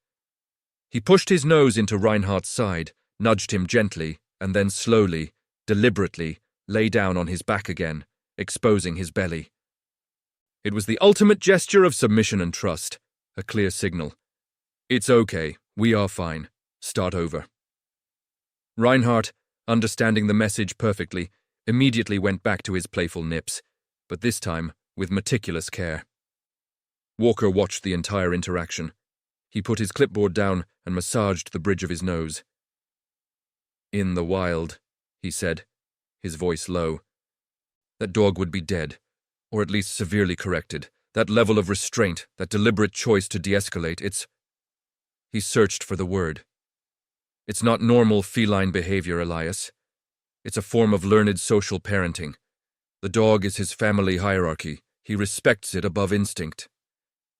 He pushed his nose into Reinhardt's side, nudged him gently, and then slowly, deliberately, lay down on his back again, exposing his belly. It was the ultimate gesture of submission and trust, a clear signal. It's okay, we are fine. Start over. Reinhardt, understanding the message perfectly, immediately went back to his playful nips, but this time with meticulous care. Walker watched the entire interaction. He put his clipboard down and massaged the bridge of his nose. In the wild, he said, his voice low. That dog would be dead, or at least severely corrected. That level of restraint, that deliberate choice to de-escalate, He searched for the word. It's not normal feline behavior, Elias. It's a form of learned social parenting. The dog is his family hierarchy. He respects it above instinct.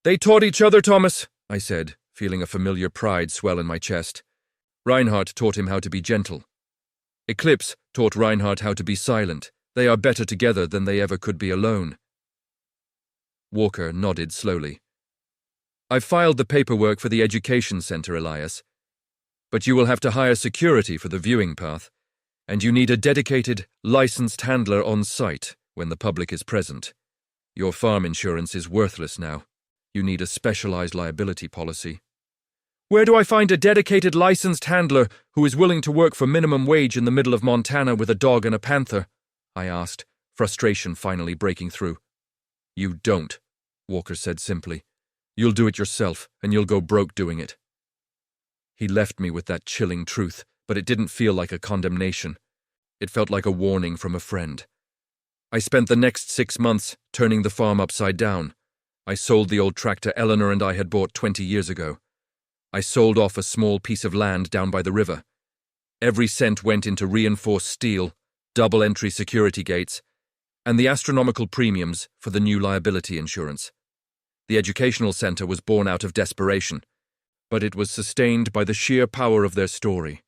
They taught each other, Thomas, I said, feeling a familiar pride swell in my chest. Reinhardt taught him how to be gentle. Eclipse taught Reinhardt how to be silent. They are better together than they ever could be alone. Walker nodded slowly. I've filed the paperwork for the education center, Elias. But you will have to hire security for the viewing path, and you need a dedicated, licensed handler on site when the public is present. Your farm insurance is worthless now. You need a specialized liability policy. Where do I find a dedicated, licensed handler who is willing to work for minimum wage in the middle of Montana with a dog and a panther? I asked, frustration finally breaking through. You don't, Walker said simply. You'll do it yourself, and you'll go broke doing it. He left me with that chilling truth, but it didn't feel like a condemnation. It felt like a warning from a friend. I spent the next 6 months turning the farm upside down. I sold the old tractor Eleanor and I had bought 20 years ago. I sold off a small piece of land down by the river. Every cent went into reinforced steel, double-entry security gates, and the astronomical premiums for the new liability insurance. The educational center was born out of desperation, but it was sustained by the sheer power of their story.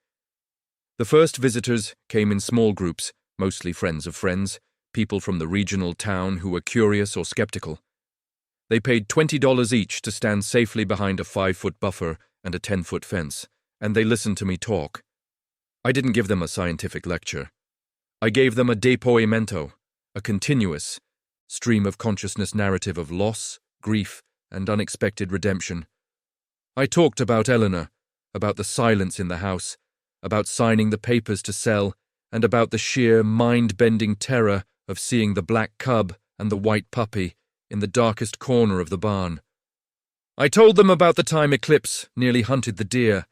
The first visitors came in small groups, mostly friends of friends, people from the regional town who were curious or skeptical. They paid $20 each to stand safely behind a 5-foot buffer and a 10-foot fence, and they listened to me talk. I didn't give them a scientific lecture. I gave them a depoimento, a continuous, stream of consciousness narrative of loss, grief, and unexpected redemption. I talked about Eleanor, about the silence in the house, about signing the papers to sell, and about the sheer mind-bending terror of seeing the black cub and the white puppy in the darkest corner of the barn. I told them about the time Eclipse nearly hunted the deer,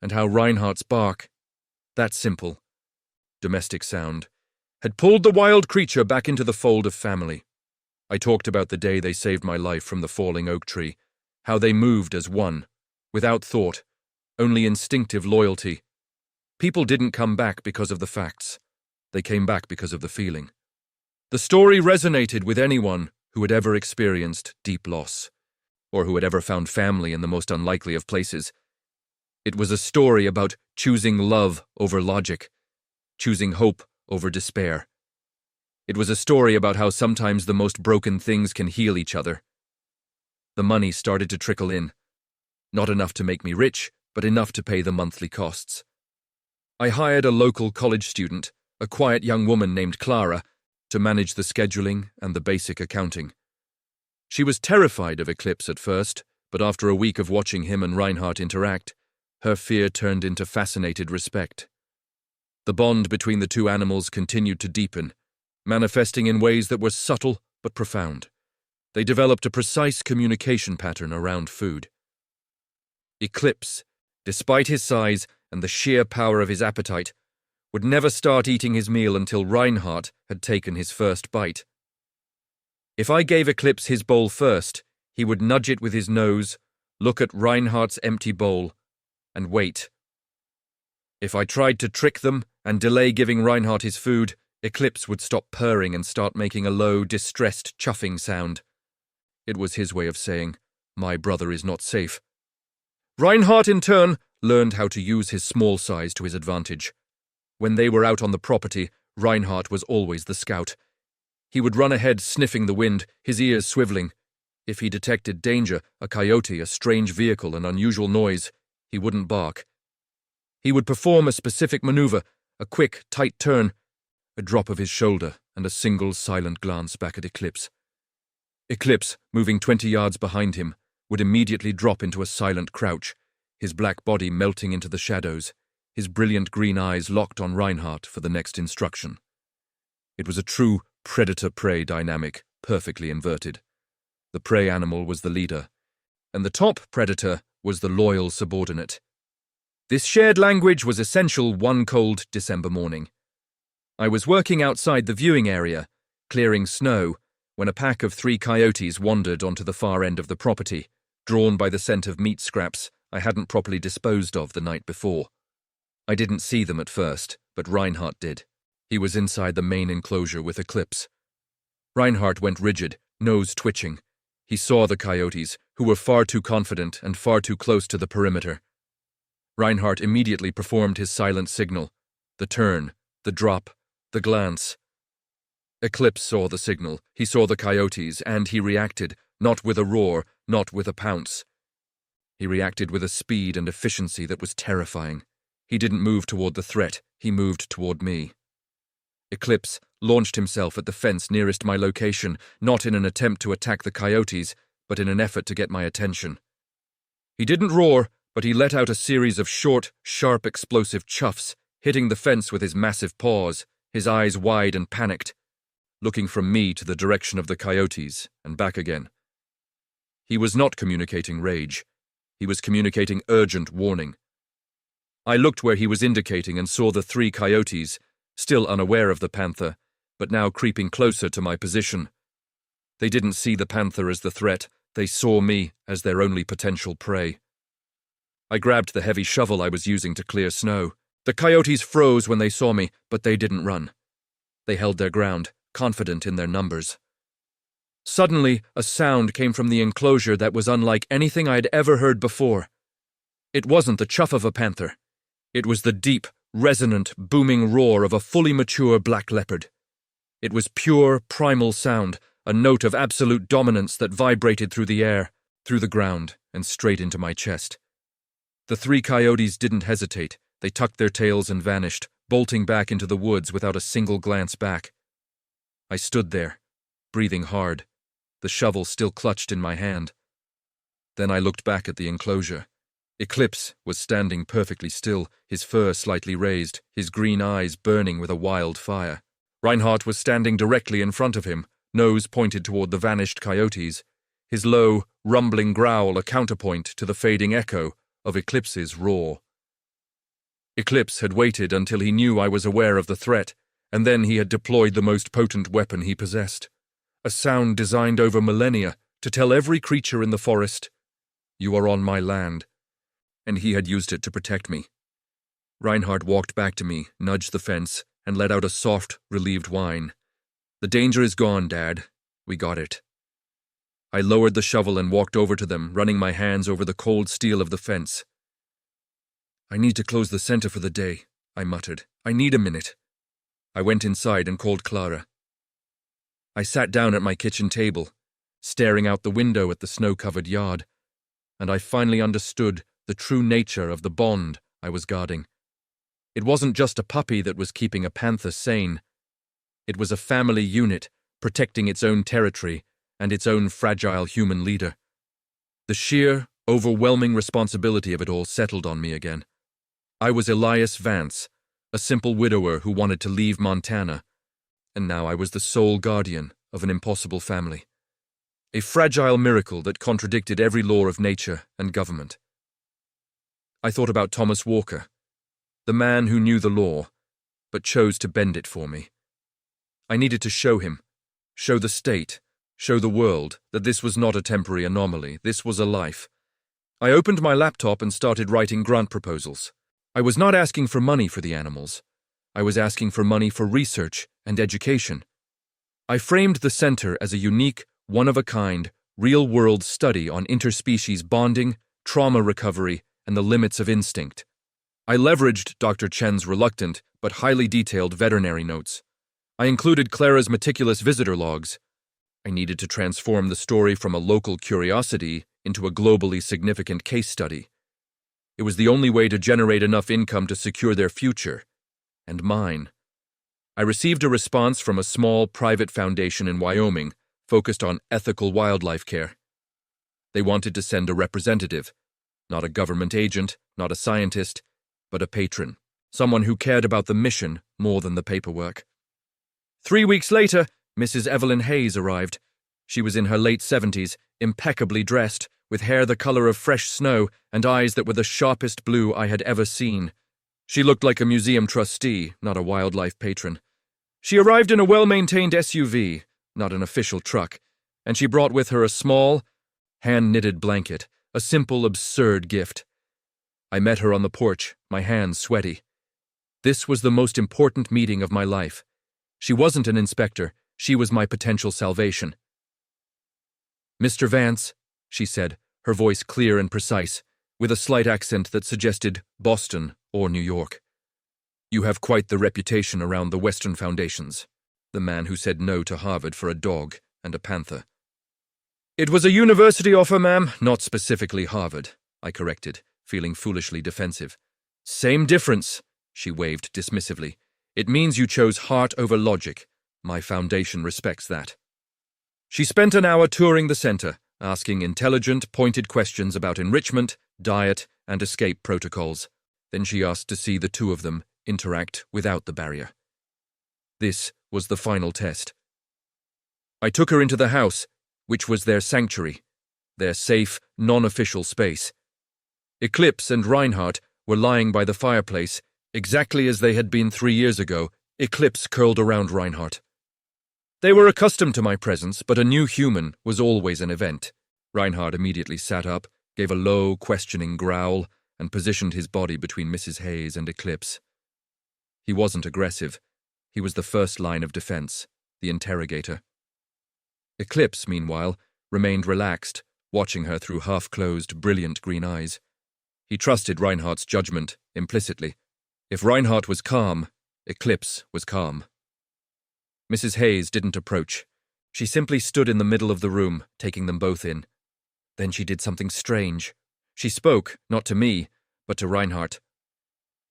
and how Reinhardt's bark, that simple, domestic sound, had pulled the wild creature back into the fold of family. I talked about the day they saved my life from the falling oak tree, how they moved as one, without thought, only instinctive loyalty. People didn't come back because of the facts. They came back because of the feeling. The story resonated with anyone who had ever experienced deep loss, or who had ever found family in the most unlikely of places. It was a story about choosing love over logic, choosing hope over despair. It was a story about how sometimes the most broken things can heal each other. The money started to trickle in. Not enough to make me rich, but enough to pay the monthly costs. I hired a local college student, a quiet young woman named Clara, to manage the scheduling and the basic accounting. She was terrified of Eclipse at first, but after a week of watching him and Reinhardt interact, her fear turned into fascinated respect. The bond between the two animals continued to deepen, manifesting in ways that were subtle but profound. They developed a precise communication pattern around food. Eclipse, despite his size and the sheer power of his appetite, would never start eating his meal until Reinhardt had taken his first bite. If I gave Eclipse his bowl first, he would nudge it with his nose, look at Reinhardt's empty bowl, and wait. If I tried to trick them and delay giving Reinhardt his food, Eclipse would stop purring and start making a low, distressed chuffing sound. It was his way of saying, "My brother is not safe." Reinhardt, in turn, learned how to use his small size to his advantage. When they were out on the property, Reinhardt was always the scout. He would run ahead sniffing the wind, his ears swiveling. If he detected danger, a coyote, a strange vehicle, an unusual noise, he wouldn't bark. He would perform a specific maneuver, a quick, tight turn, a drop of his shoulder, and a single silent glance back at Eclipse. Eclipse, moving 20 yards behind him, would immediately drop into a silent crouch, his black body melting into the shadows, his brilliant green eyes locked on Reinhardt for the next instruction. It was a true predator-prey dynamic, perfectly inverted. The prey animal was the leader, and the top predator was the loyal subordinate. This shared language was essential one cold December morning. I was working outside the viewing area, clearing snow, when a pack of 3 coyotes wandered onto the far end of the property, drawn by the scent of meat scraps I hadn't properly disposed of the night before. I didn't see them at first, but Reinhardt did. He was inside the main enclosure with Eclipse. Reinhardt went rigid, nose twitching. He saw the coyotes, who were far too confident and far too close to the perimeter. Reinhardt immediately performed his silent signal, the turn, the drop, the glance. Eclipse saw the signal, he saw the coyotes, and he reacted, not with a roar, not with a pounce. He reacted with a speed and efficiency that was terrifying. He didn't move toward the threat, he moved toward me. Eclipse launched himself at the fence nearest my location, not in an attempt to attack the coyotes, but in an effort to get my attention. He didn't roar, but he let out a series of short, sharp, explosive chuffs, hitting the fence with his massive paws, his eyes wide and panicked, looking from me to the direction of the coyotes and back again. He was not communicating rage. He was communicating urgent warning. I looked where he was indicating and saw the 3 coyotes, still unaware of the panther, but now creeping closer to my position. They didn't see the panther as the threat, they saw me as their only potential prey. I grabbed the heavy shovel I was using to clear snow. The coyotes froze when they saw me, but they didn't run. They held their ground, confident in their numbers. Suddenly, a sound came from the enclosure that was unlike anything I had ever heard before. It wasn't the chuff of a panther. It was the deep, resonant, booming roar of a fully mature black leopard. It was pure, primal sound, a note of absolute dominance that vibrated through the air, through the ground, and straight into my chest. The 3 coyotes didn't hesitate. They tucked their tails and vanished, bolting back into the woods without a single glance back. I stood there, breathing hard, the shovel still clutched in my hand. Then I looked back at the enclosure. Eclipse was standing perfectly still, his fur slightly raised, his green eyes burning with a wild fire. Reinhardt was standing directly in front of him, nose pointed toward the vanished coyotes, his low, rumbling growl a counterpoint to the fading echo of Eclipse's roar. Eclipse had waited until he knew I was aware of the threat, and then he had deployed the most potent weapon he possessed. A sound designed over millennia to tell every creature in the forest, "You are on my land," and he had used it to protect me. Reinhardt walked back to me, nudged the fence, and let out a soft, relieved whine. "The danger is gone, Dad. We got it." I lowered the shovel and walked over to them, running my hands over the cold steel of the fence. "I need to close the center for the day," I muttered. "I need a minute." I went inside and called Clara. I sat down at my kitchen table, staring out the window at the snow-covered yard, and I finally understood the true nature of the bond I was guarding. It wasn't just a puppy that was keeping a panther sane. It was a family unit protecting its own territory and its own fragile human leader. The sheer, overwhelming responsibility of it all settled on me again. I was Elias Vance, a simple widower who wanted to leave Montana, and now I was the sole guardian of an impossible family. A fragile miracle that contradicted every law of nature and government. I thought about Thomas Walker, the man who knew the law, but chose to bend it for me. I needed to show him, show the state, show the world that this was not a temporary anomaly, this was a life. I opened my laptop and started writing grant proposals. I was not asking for money for the animals. I was asking for money for research and education. I framed the center as a unique, one-of-a-kind, real-world study on interspecies bonding, trauma recovery, and the limits of instinct. I leveraged Dr. Chen's reluctant but highly detailed veterinary notes. I included Clara's meticulous visitor logs. I needed to transform the story from a local curiosity into a globally significant case study. It was the only way to generate enough income to secure their future, and mine. I received a response from a small private foundation in Wyoming, focused on ethical wildlife care. They wanted to send a representative, not a government agent, not a scientist, but a patron, someone who cared about the mission more than the paperwork. 3 weeks later, Mrs. Evelyn Hayes arrived. She was in her late 70s, impeccably dressed, with hair the color of fresh snow and eyes that were the sharpest blue I had ever seen. She looked like a museum trustee, not a wildlife patron. She arrived in a well-maintained SUV, not an official truck, and she brought with her a small, hand-knitted blanket, a simple, absurd gift. I met her on the porch, my hands sweaty. This was the most important meeting of my life. She wasn't an inspector, she was my potential salvation. "Mr. Vance," she said, her voice clear and precise, with a slight accent that suggested Boston or New York. "You have quite the reputation around the Western foundations, the man who said no to Harvard for a dog and a panther." "It was a university offer, ma'am, not specifically Harvard," I corrected, feeling foolishly defensive. "Same difference," she waved dismissively. "It means you chose heart over logic. My foundation respects that." She spent an hour touring the center, asking intelligent, pointed questions about enrichment, diet, and escape protocols. Then she asked to see the two of them interact without the barrier. This was the final test. I took her into the house, which was their sanctuary, their safe, non-official space. Eclipse and Reinhardt were lying by the fireplace, exactly as they had been 3 years ago, Eclipse curled around Reinhardt. They were accustomed to my presence, but a new human was always an event. Reinhardt immediately sat up, gave a low, questioning growl, and positioned his body between Mrs. Hayes and Eclipse. He wasn't aggressive. He was the first line of defense, the interrogator. Eclipse, meanwhile, remained relaxed, watching her through half-closed, brilliant green eyes. He trusted Reinhardt's judgment, implicitly. If Reinhardt was calm, Eclipse was calm. Mrs. Hayes didn't approach. She simply stood in the middle of the room, taking them both in. Then she did something strange. She spoke, not to me, but to Reinhardt.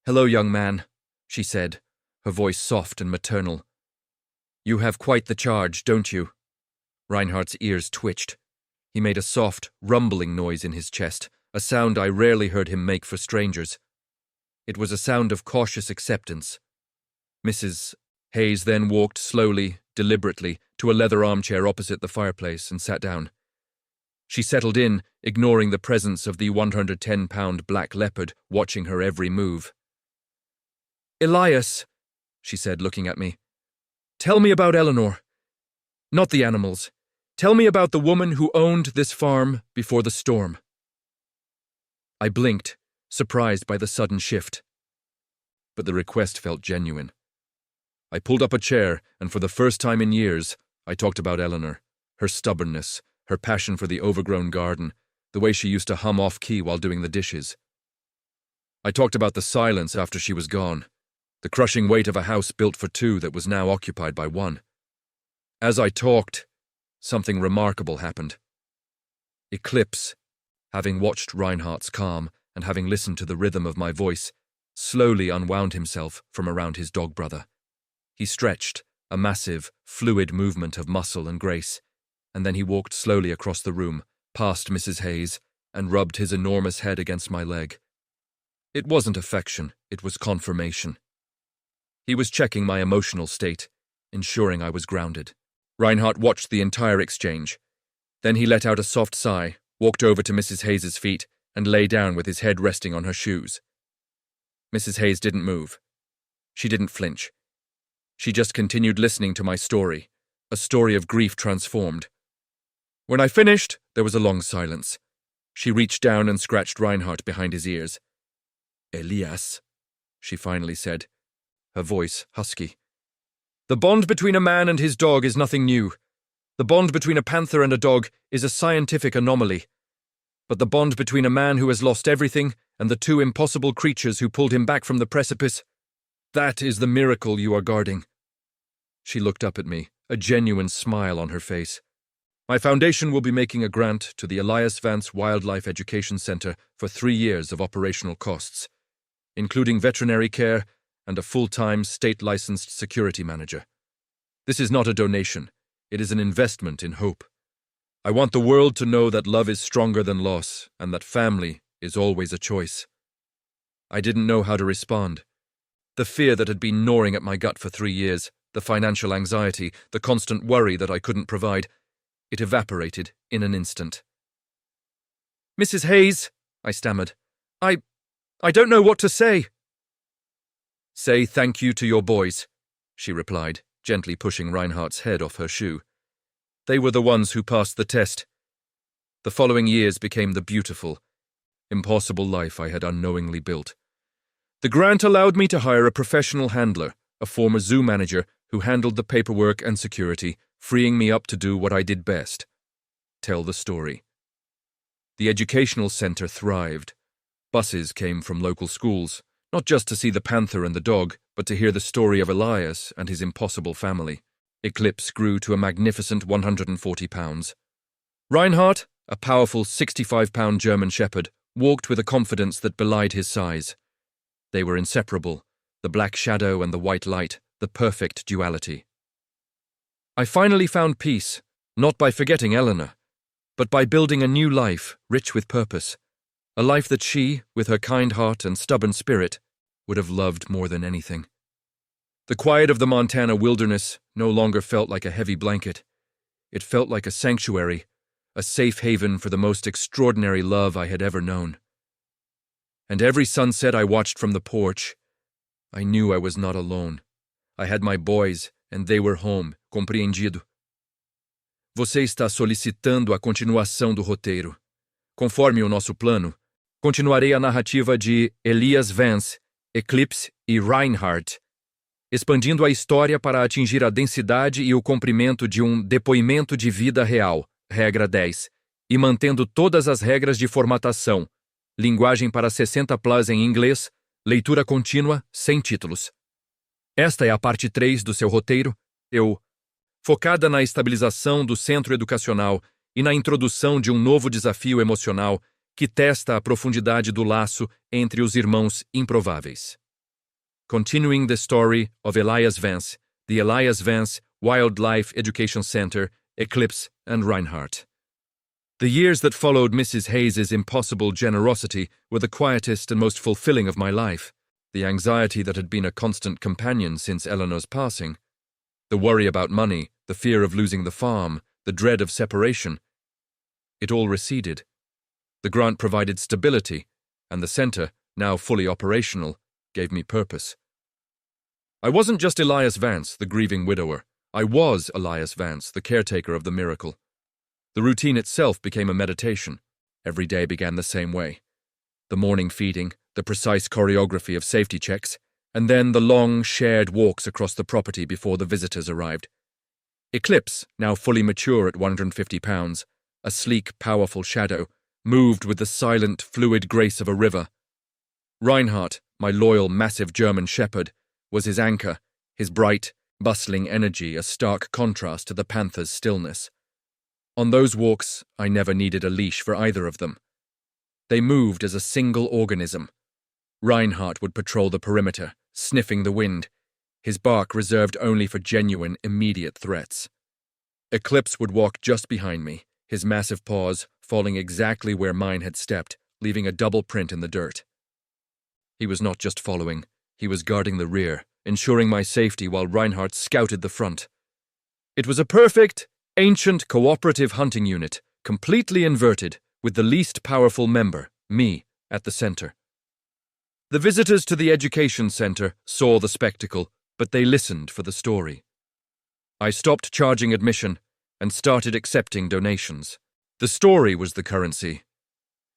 "Hello, young man," she said, her voice soft and maternal. "You have quite the charge, don't you?" Reinhardt's ears twitched. He made a soft, rumbling noise in his chest, a sound I rarely heard him make for strangers. It was a sound of cautious acceptance. Mrs. Hayes then walked slowly, deliberately, to a leather armchair opposite the fireplace and sat down. She settled in, ignoring the presence of the 110-pound black leopard watching her every move. "Elias," she said, looking at me, "tell me about Eleanor. Not the animals. Tell me about the woman who owned this farm before the storm." I blinked, surprised by the sudden shift. But the request felt genuine. I pulled up a chair, and for the first time in years, I talked about Eleanor, her stubbornness, her passion for the overgrown garden, the way she used to hum off-key while doing the dishes. I talked about the silence after she was gone, the crushing weight of a house built for two that was now occupied by one. As I talked, something remarkable happened. Eclipse, having watched Reinhardt's calm and having listened to the rhythm of my voice, slowly unwound himself from around his dog brother. He stretched, a massive, fluid movement of muscle and grace, and then he walked slowly across the room, past Mrs. Hayes, and rubbed his enormous head against my leg. It wasn't affection, it was confirmation. He was checking my emotional state, ensuring I was grounded. Reinhardt watched the entire exchange. Then he let out a soft sigh, walked over to Mrs. Hayes's feet, and lay down with his head resting on her shoes. Mrs. Hayes didn't move. She didn't flinch. She just continued listening to my story, a story of grief transformed. When I finished, there was a long silence. She reached down and scratched Reinhardt behind his ears. "Elias," she finally said, her voice husky. "The bond between a man and his dog is nothing new. The bond between a panther and a dog is a scientific anomaly. But the bond between a man who has lost everything and the two impossible creatures who pulled him back from the precipice, that is the miracle you are guarding." She looked up at me, a genuine smile on her face. "My foundation will be making a grant to the Elias Vance Wildlife Education Center for 3 years of operational costs, including veterinary care and a full-time state-licensed security manager. This is not a donation. It is an investment in hope. I want the world to know that love is stronger than loss and that family is always a choice. I didn't know how to respond. The fear that had been gnawing at my gut for 3 years, the financial anxiety, the constant worry that I couldn't provide, it evaporated in an instant. "Mrs. Hayes," I stammered, I don't know what to say." "Say thank you to your boys," she replied, gently pushing Reinhardt's head off her shoe. "They were the ones who passed the test." The following years became the beautiful, impossible life I had unknowingly built. The grant allowed me to hire a professional handler, a former zoo manager who handled the paperwork and security, freeing me up to do what I did best: tell the story. The educational center thrived. Buses came from local schools, not just to see the panther and the dog, but to hear the story of Elias and his impossible family. Eclipse grew to a magnificent 140 pounds. Reinhardt, a powerful 65-pound German shepherd, walked with a confidence that belied his size. They were inseparable, the black shadow and the white light, the perfect duality. I finally found peace, not by forgetting Eleanor, but by building a new life, rich with purpose. A life that she, with her kind heart and stubborn spirit, would have loved more than anything. The quiet of the Montana wilderness no longer felt like a heavy blanket. It felt like a sanctuary, a safe haven for the most extraordinary love I had ever known. And every sunset I watched from the porch, I knew I was not alone. I had my boys, and they were home, compreendido. Você está solicitando a continuação do roteiro. Conforme o nosso plano, continuarei a narrativa de Elias Vance, Eclipse e Reinhardt, expandindo a história para atingir a densidade e o comprimento de um depoimento de vida real, regra 10, e mantendo todas as regras de formatação, linguagem para 60+ em inglês, leitura contínua, sem títulos. Esta é a parte 3 do seu roteiro, focada na estabilização do centro educacional e na introdução de um novo desafio emocional que testa a profundidade do laço entre os irmãos improváveis. Continuing the story of Elias Vance, the Elias Vance Wildlife Education Center, Eclipse and Reinhardt. The years that followed Mrs. Hayes's impossible generosity were the quietest and most fulfilling of my life. The anxiety that had been a constant companion since Eleanor's passing, the worry about money, the fear of losing the farm, the dread of separation, it all receded. The grant provided stability, and the center, now fully operational, gave me purpose. I wasn't just Elias Vance, the grieving widower. I was Elias Vance, the caretaker of the miracle. The routine itself became a meditation. Every day began the same way. The morning feeding, the precise choreography of safety checks, and then the long, shared walks across the property before the visitors arrived. Eclipse, now fully mature at 150 pounds, a sleek, powerful shadow, moved with the silent, fluid grace of a river. Reinhardt, my loyal, massive German shepherd, was his anchor, his bright, bustling energy a stark contrast to the panther's stillness. On those walks, I never needed a leash for either of them. They moved as a single organism. Reinhardt would patrol the perimeter, sniffing the wind, his bark reserved only for genuine, immediate threats. Eclipse would walk just behind me, his massive paws falling exactly where mine had stepped, leaving a double print in the dirt. He was not just following, he was guarding the rear, ensuring my safety while Reinhardt scouted the front. It was a perfect, ancient, cooperative hunting unit, completely inverted, with the least powerful member, me, at the center. The visitors to the education center saw the spectacle, but they listened for the story. I stopped charging admission and started accepting donations. The story was the currency.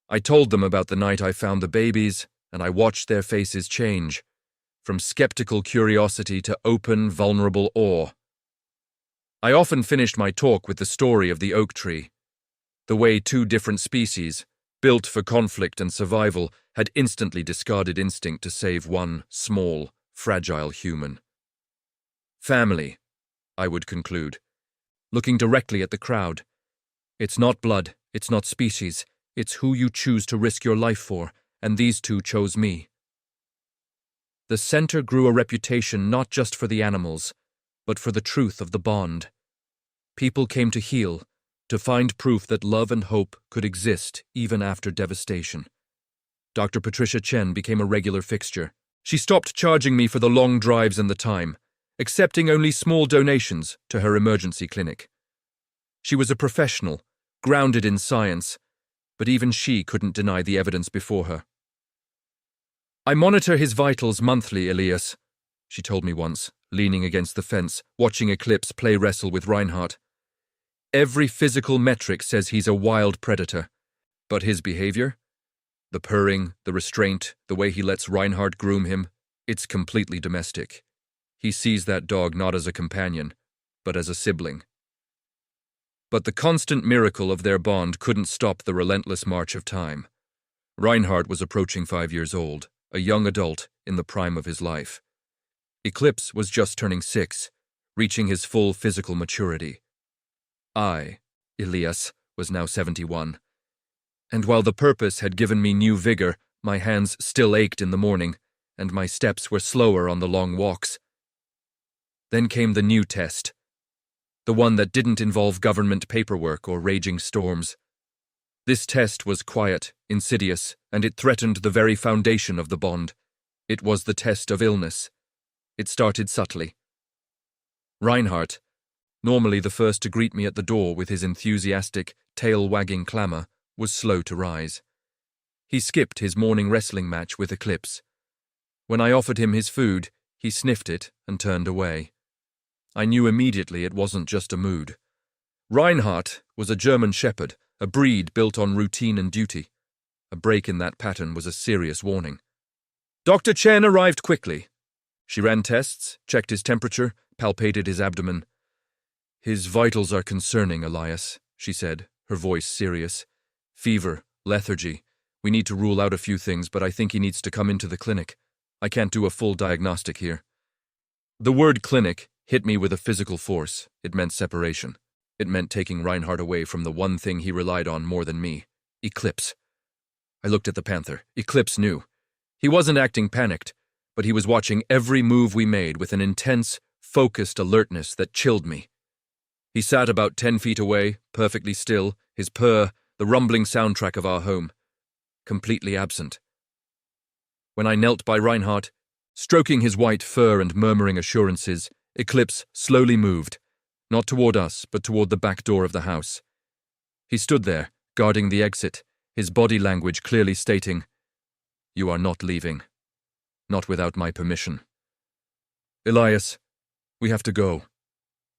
I told them about the night I found the babies, and I watched their faces change, from skeptical curiosity to open, vulnerable awe. I often finished my talk with the story of the oak tree, the way two different species, built for conflict and survival, had instantly discarded instinct to save one small, fragile human. Family, I would conclude, looking directly at the crowd. It's not blood, it's not species, it's who you choose to risk your life for, and these two chose me. The center grew a reputation not just for the animals, but for the truth of the bond. People came to heal, to find proof that love and hope could exist even after devastation. Dr. Patricia Chen became a regular fixture. She stopped charging me for the long drives and the time, accepting only small donations to her emergency clinic. She was a professional, grounded in science, but even she couldn't deny the evidence before her. "I monitor his vitals monthly, Elias," she told me once, leaning against the fence, watching Eclipse play wrestle with Reinhardt. "Every physical metric says he's a wild predator, but his behavior? The purring, the restraint, the way he lets Reinhardt groom him, it's completely domestic. He sees that dog not as a companion, but as a sibling." But the constant miracle of their bond couldn't stop the relentless march of time. Reinhardt was approaching 5 years old, a young adult in the prime of his life. Eclipse was just turning 6, reaching his full physical maturity. I, Elias, was now 71. And while the purpose had given me new vigor, my hands still ached in the morning, and my steps were slower on the long walks. Then came the new test, the one that didn't involve government paperwork or raging storms. This test was quiet, insidious, and it threatened the very foundation of the bond. It was the test of illness. It started subtly. Reinhardt, normally the first to greet me at the door with his enthusiastic, tail-wagging clamor, was slow to rise. He skipped his morning wrestling match with Eclipse. When I offered him his food, he sniffed it and turned away. I knew immediately it wasn't just a mood. Reinhardt was a German shepherd, a breed built on routine and duty. A break in that pattern was a serious warning. Dr. Chen arrived quickly. She ran tests, checked his temperature, palpated his abdomen. "His vitals are concerning, Elias," she said, her voice serious. "Fever, lethargy. We need to rule out a few things, but I think he needs to come into the clinic. I can't do a full diagnostic here." The word clinic hit me with a physical force. It meant separation. It meant taking Reinhardt away from the one thing he relied on more than me, Eclipse. I looked at the panther. Eclipse knew. He wasn't acting panicked, but he was watching every move we made with an intense, focused alertness that chilled me. He sat about 10 feet away, perfectly still, his purr, the rumbling soundtrack of our home, completely absent. When I knelt by Reinhardt, stroking his white fur and murmuring assurances, Eclipse slowly moved, not toward us, but toward the back door of the house. He stood there, guarding the exit, his body language clearly stating, "You are not leaving. Not without my permission." "Elias, we have to go,"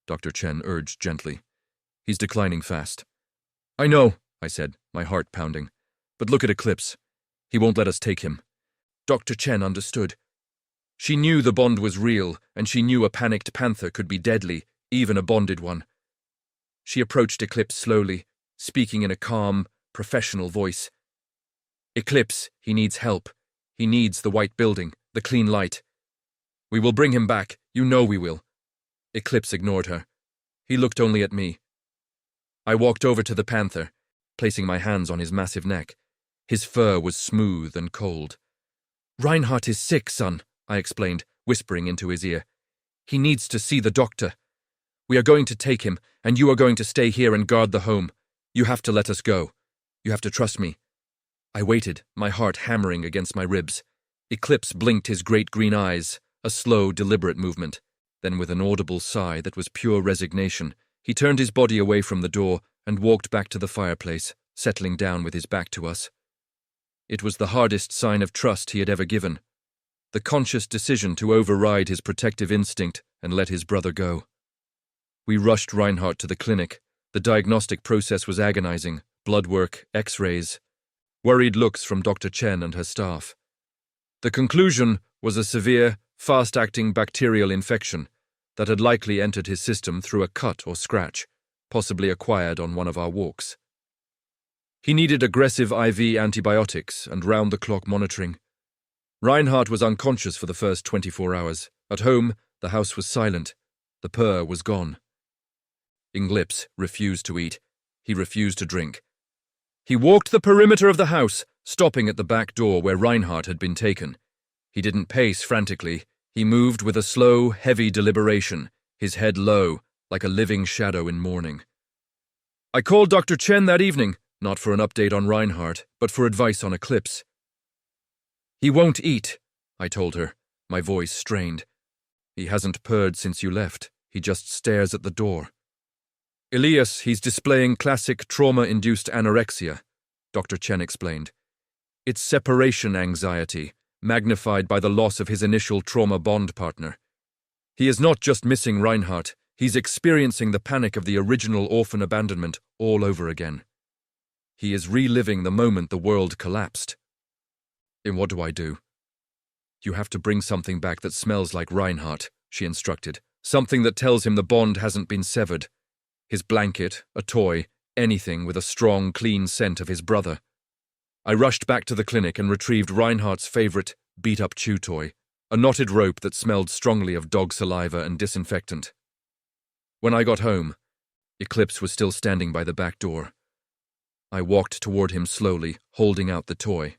Dr. Chen urged gently. "He's declining fast." "I know," I said, my heart pounding. "But look at Eclipse. He won't let us take him." Dr. Chen understood. She knew the bond was real, and she knew a panicked panther could be deadly, even a bonded one. She approached Eclipse slowly, speaking in a calm, professional voice. "Eclipse, he needs help. He needs the white building, the clean light. We will bring him back, you know we will." Eclipse ignored her. He looked only at me. I walked over to the panther, placing my hands on his massive neck. His fur was smooth and cold. "Reinhardt is sick, son," I explained, whispering into his ear. "He needs to see the doctor. We are going to take him, and you are going to stay here and guard the home. You have to let us go. You have to trust me." I waited, my heart hammering against my ribs. Eclipse blinked his great green eyes, a slow, deliberate movement. Then with an audible sigh that was pure resignation, he turned his body away from the door and walked back to the fireplace, settling down with his back to us. It was the hardest sign of trust he had ever given. The conscious decision to override his protective instinct and let his brother go. We rushed Reinhardt to the clinic. The diagnostic process was agonizing. Blood work, x-rays, worried looks from Dr. Chen and her staff. The conclusion was a severe, fast-acting bacterial infection that had likely entered his system through a cut or scratch, possibly acquired on one of our walks. He needed aggressive IV antibiotics and round-the-clock monitoring. Reinhardt was unconscious for the first 24 hours. At home, the house was silent. The purr was gone. Eclipse refused to eat. He refused to drink. He walked the perimeter of the house, stopping at the back door where Reinhardt had been taken. He didn't pace frantically. He moved with a slow, heavy deliberation, his head low, like a living shadow in mourning. I called Dr. Chen that evening, not for an update on Reinhardt, but for advice on Eclipse. He won't eat, I told her, my voice strained. He hasn't purred since you left. He just stares at the door. Elias, he's displaying classic trauma-induced anorexia, Dr. Chen explained. It's separation anxiety, magnified by the loss of his initial trauma bond partner. He is not just missing Reinhardt, he's experiencing the panic of the original orphan abandonment all over again. He is reliving the moment the world collapsed. Then what do I do? You have to bring something back that smells like Reinhardt, she instructed. Something that tells him the bond hasn't been severed. His blanket, a toy, anything with a strong, clean scent of his brother. I rushed back to the clinic and retrieved Reinhardt's favorite beat-up chew toy, a knotted rope that smelled strongly of dog saliva and disinfectant. When I got home, Eclipse was still standing by the back door. I walked toward him slowly, holding out the toy.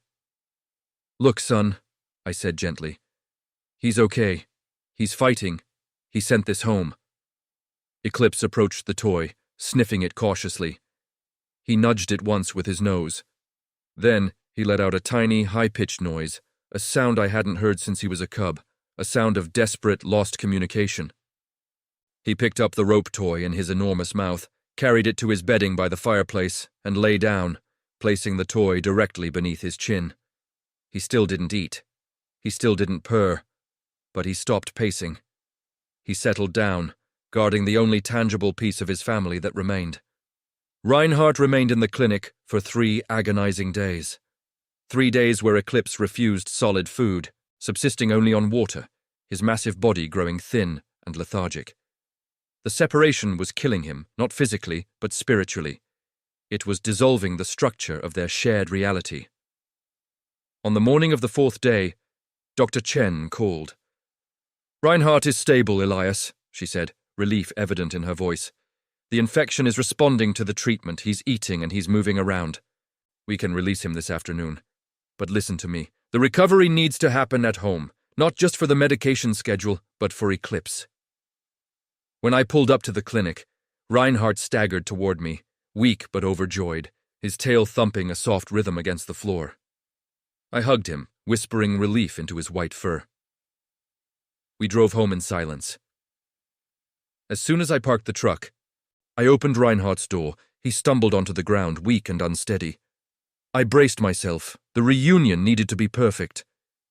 Look, son, I said gently. He's okay. He's fighting. He sent this home. Eclipse approached the toy, sniffing it cautiously. He nudged it once with his nose. Then he let out a tiny, high-pitched noise, a sound I hadn't heard since he was a cub, a sound of desperate, lost communication. He picked up the rope toy in his enormous mouth, carried it to his bedding by the fireplace, and lay down, placing the toy directly beneath his chin. He still didn't eat. He still didn't purr, but he stopped pacing. He settled down, guarding the only tangible piece of his family that remained. Reinhardt remained in the clinic for 3 agonizing days. 3 days where Eclipse refused solid food, subsisting only on water, his massive body growing thin and lethargic. The separation was killing him, not physically, but spiritually. It was dissolving the structure of their shared reality. On the morning of the 4th day, Dr. Chen called. Reinhardt is stable, Elias, she said, relief evident in her voice. The infection is responding to the treatment. He's eating and he's moving around. We can release him this afternoon. But listen to me. The recovery needs to happen at home, not just for the medication schedule, but for Eclipse. When I pulled up to the clinic, Reinhardt staggered toward me, weak but overjoyed, his tail thumping a soft rhythm against the floor. I hugged him, whispering relief into his white fur. We drove home in silence. As soon as I parked the truck, I opened Reinhardt's door. He stumbled onto the ground, weak and unsteady. I braced myself. The reunion needed to be perfect.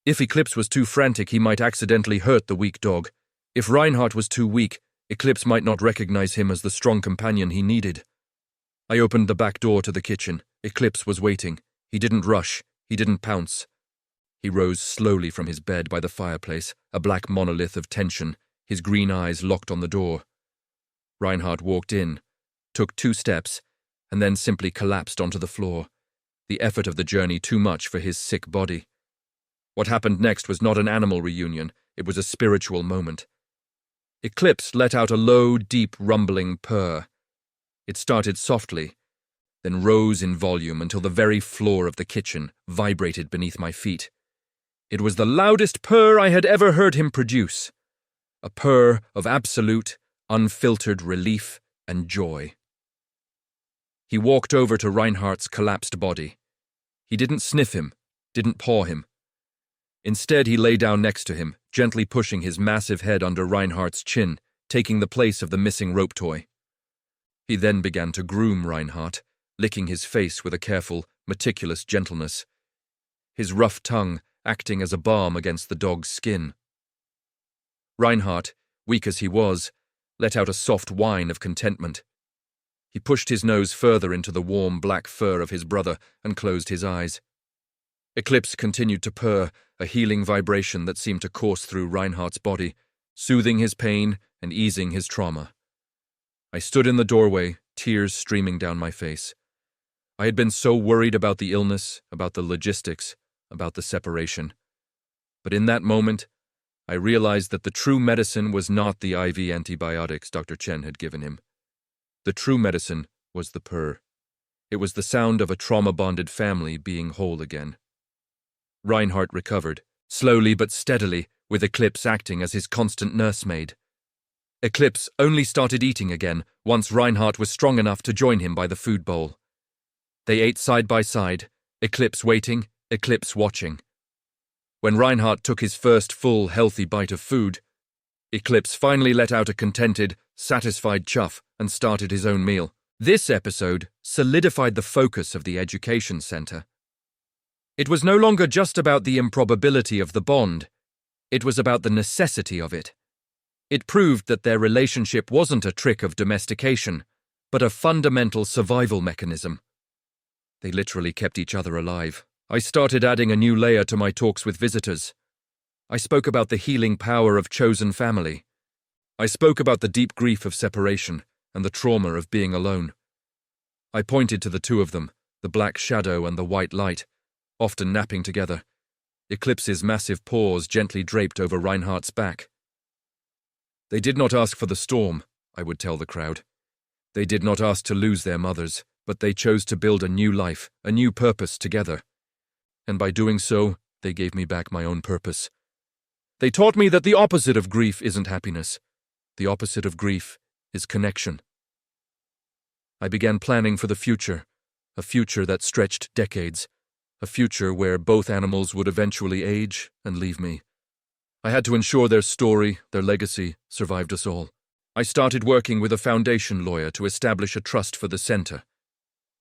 If Eclipse was too frantic, he might accidentally hurt the weak dog. If Reinhardt was too weak, Eclipse might not recognize him as the strong companion he needed. I opened the back door to the kitchen. Eclipse was waiting. He didn't rush. He didn't pounce. He rose slowly from his bed by the fireplace, a black monolith of tension, his green eyes locked on the door. Reinhardt walked in, took 2 steps, and then simply collapsed onto the floor, the effort of the journey too much for his sick body. What happened next was not an animal reunion, it was a spiritual moment. Eclipse let out a low, deep, rumbling purr. It started softly, then rose in volume until the very floor of the kitchen vibrated beneath my feet. It was the loudest purr I had ever heard him produce, a purr of absolute, unfiltered relief and joy. He walked over to Reinhardt's collapsed body. He didn't sniff him, didn't paw him. Instead, he lay down next to him, gently pushing his massive head under Reinhardt's chin, taking the place of the missing rope toy. He then began to groom Reinhardt, licking his face with a careful, meticulous gentleness, his rough tongue acting as a balm against the dog's skin. Reinhardt, weak as he was, let out a soft whine of contentment. He pushed his nose further into the warm black fur of his brother and closed his eyes. Eclipse continued to purr, a healing vibration that seemed to course through Reinhardt's body, soothing his pain and easing his trauma. I stood in the doorway, tears streaming down my face. I had been so worried about the illness, about the logistics, about the separation. But in that moment, I realized that the true medicine was not the IV antibiotics Dr. Chen had given him. The true medicine was the purr. It was the sound of a trauma-bonded family being whole again. Reinhardt recovered, slowly but steadily, with Eclipse acting as his constant nursemaid. Eclipse only started eating again once Reinhardt was strong enough to join him by the food bowl. They ate side by side, Eclipse waiting, Eclipse watching. When Reinhardt took his first full, healthy bite of food, Eclipse finally let out a contented, satisfied chuff and started his own meal. This episode solidified the focus of the education center. It was no longer just about the improbability of the bond, it was about the necessity of it. It proved that their relationship wasn't a trick of domestication, but a fundamental survival mechanism. They literally kept each other alive. I started adding a new layer to my talks with visitors. I spoke about the healing power of chosen family. I spoke about the deep grief of separation and the trauma of being alone. I pointed to the two of them, the black shadow and the white light, often napping together, Eclipse's massive paws gently draped over Reinhardt's back. They did not ask for the storm, I would tell the crowd. They did not ask to lose their mothers, but they chose to build a new life, a new purpose together. And by doing so, they gave me back my own purpose. They taught me that the opposite of grief isn't happiness. The opposite of grief is connection. I began planning for the future, a future that stretched decades, a future where both animals would eventually age and leave me. I had to ensure their story, their legacy, survived us all. I started working with a foundation lawyer to establish a trust for the center,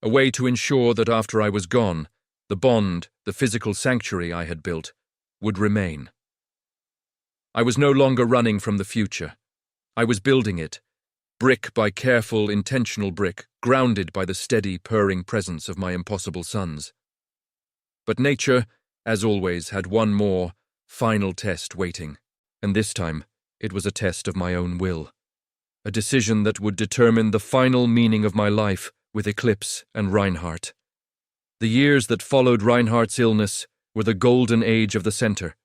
a way to ensure that after I was gone, the bond, the physical sanctuary I had built, would remain. I was no longer running from the future. I was building it, brick by careful, intentional brick, grounded by the steady, purring presence of my impossible sons. But nature, as always, had one more, final test waiting, and this time it was a test of my own will, a decision that would determine the final meaning of my life with Eclipse and Reinhardt. The years that followed Reinhardt's illness were the golden age of the center.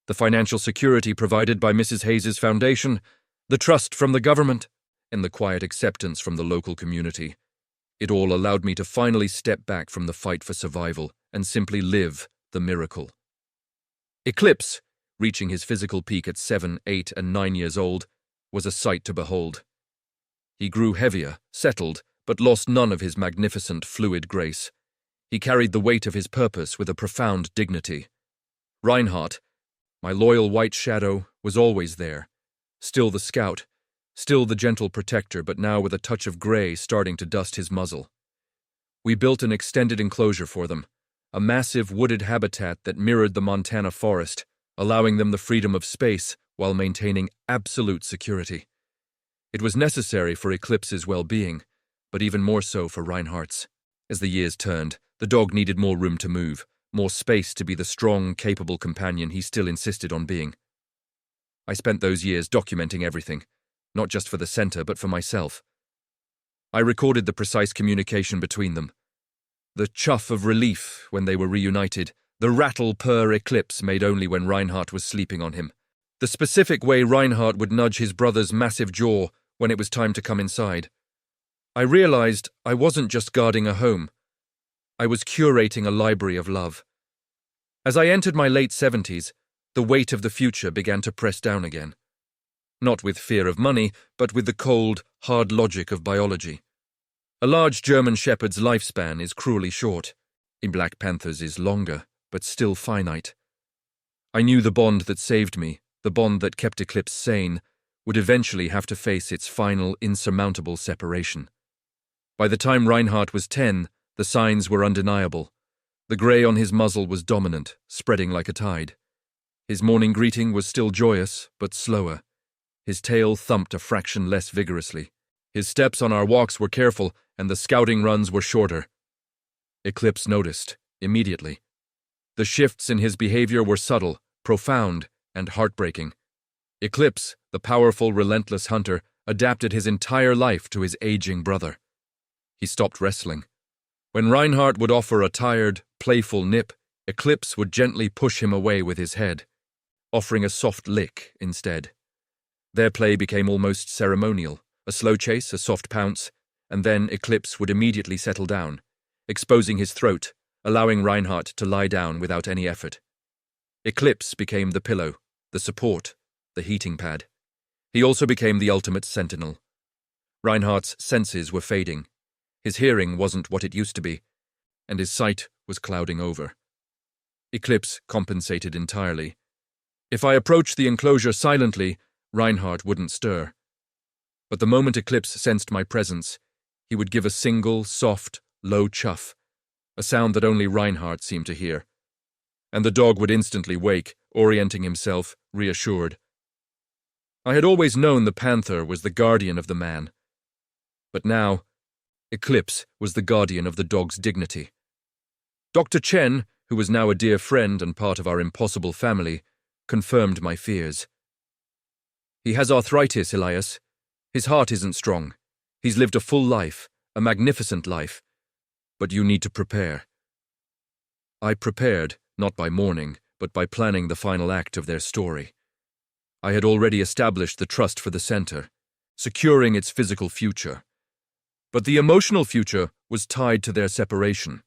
The financial security provided by Mrs. Hayes's foundation, the trust from the government, and the quiet acceptance from the local community. It all allowed me to finally step back from the fight for survival and simply live the miracle. Eclipse, reaching his physical peak at 7, 8, and 9 years old, was a sight to behold. He grew heavier, settled, but lost none of his magnificent, fluid grace. He carried the weight of his purpose with a profound dignity. Reinhardt, my loyal white shadow, was always there, still the scout, still the gentle protector, but now with a touch of gray starting to dust his muzzle. We built an extended enclosure for them, a massive wooded habitat that mirrored the Montana forest, allowing them the freedom of space while maintaining absolute security. It was necessary for Eclipse's well-being, but even more so for Reinhardt's. As the years turned, the dog needed more room to move, more space to be the strong, capable companion he still insisted on being. I spent those years documenting everything, not just for the center, but for myself. I recorded the precise communication between them. The chuff of relief when they were reunited, the rattle purr Eclipse made only when Reinhardt was sleeping on him, the specific way Reinhardt would nudge his brother's massive jaw when it was time to come inside. I realized I wasn't just guarding a home. I was curating a library of love. As I entered my late 70s, the weight of the future began to press down again. Not with fear of money, but with the cold, hard logic of biology. A large German shepherd's lifespan is cruelly short. A Black Panther's is longer, but still finite. I knew the bond that saved me, the bond that kept Eclipse sane, would eventually have to face its final, insurmountable separation. By the time Reinhardt was 10, the signs were undeniable. The grey on his muzzle was dominant, spreading like a tide. His morning greeting was still joyous, but slower. His tail thumped a fraction less vigorously. His steps on our walks were careful, and the scouting runs were shorter. Eclipse noticed, immediately. The shifts in his behavior were subtle, profound, and heartbreaking. Eclipse, the powerful, relentless hunter, adapted his entire life to his aging brother. He stopped wrestling. When Reinhardt would offer a tired, playful nip, Eclipse would gently push him away with his head, offering a soft lick instead. Their play became almost ceremonial, a slow chase, a soft pounce, and then Eclipse would immediately settle down, exposing his throat, allowing Reinhardt to lie down without any effort. Eclipse became the pillow, the support, the heating pad. He also became the ultimate sentinel. Reinhardt's senses were fading. His hearing wasn't what it used to be, and his sight was clouding over. Eclipse compensated entirely. If I approached the enclosure silently, Reinhardt wouldn't stir. But the moment Eclipse sensed my presence, he would give a single, soft, low chuff, a sound that only Reinhardt seemed to hear. And the dog would instantly wake, orienting himself, reassured. I had always known the panther was the guardian of the man. But now, Eclipse was the guardian of the dog's dignity. Dr. Chen, who was now a dear friend and part of our impossible family, confirmed my fears. He has arthritis, Elias. His heart isn't strong. He's lived a full life, a magnificent life. But you need to prepare. I prepared, not by mourning, but by planning the final act of their story. I had already established the trust for the center, securing its physical future. But the emotional future was tied to their separation.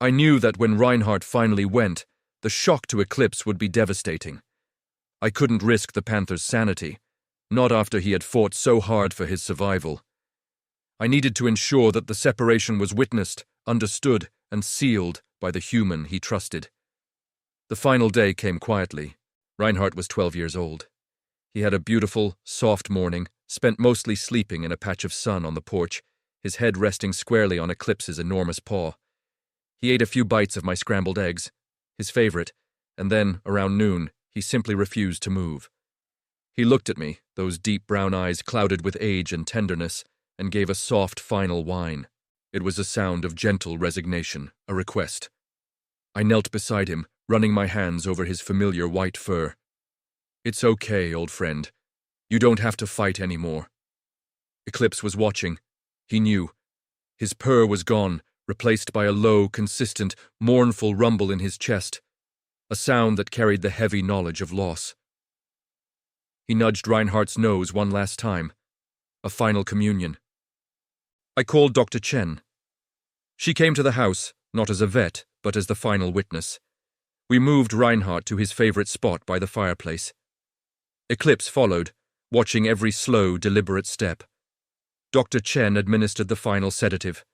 I knew that when Reinhardt finally went, the shock to Eclipse would be devastating. I couldn't risk the panther's sanity, not after he had fought so hard for his survival. I needed to ensure that the separation was witnessed, understood, and sealed by the human he trusted. The final day came quietly. Reinhardt was 12 years old. He had a beautiful, soft morning, spent mostly sleeping in a patch of sun on the porch, his head resting squarely on Eclipse's enormous paw. He ate a few bites of my scrambled eggs, his favorite, and then, around noon, he simply refused to move. He looked at me, those deep brown eyes clouded with age and tenderness, and gave a soft final whine. It was a sound of gentle resignation, a request. I knelt beside him, running my hands over his familiar white fur. It's okay, old friend. You don't have to fight anymore. Eclipse was watching. He knew. His purr was gone, replaced by a low, consistent, mournful rumble in his chest, a sound that carried the heavy knowledge of loss. He nudged Reinhardt's nose one last time, a final communion. I called Dr. Chen. She came to the house, not as a vet, but as the final witness. We moved Reinhardt to his favorite spot by the fireplace. Eclipse followed, watching every slow, deliberate step. Dr. Chen administered the final sedative.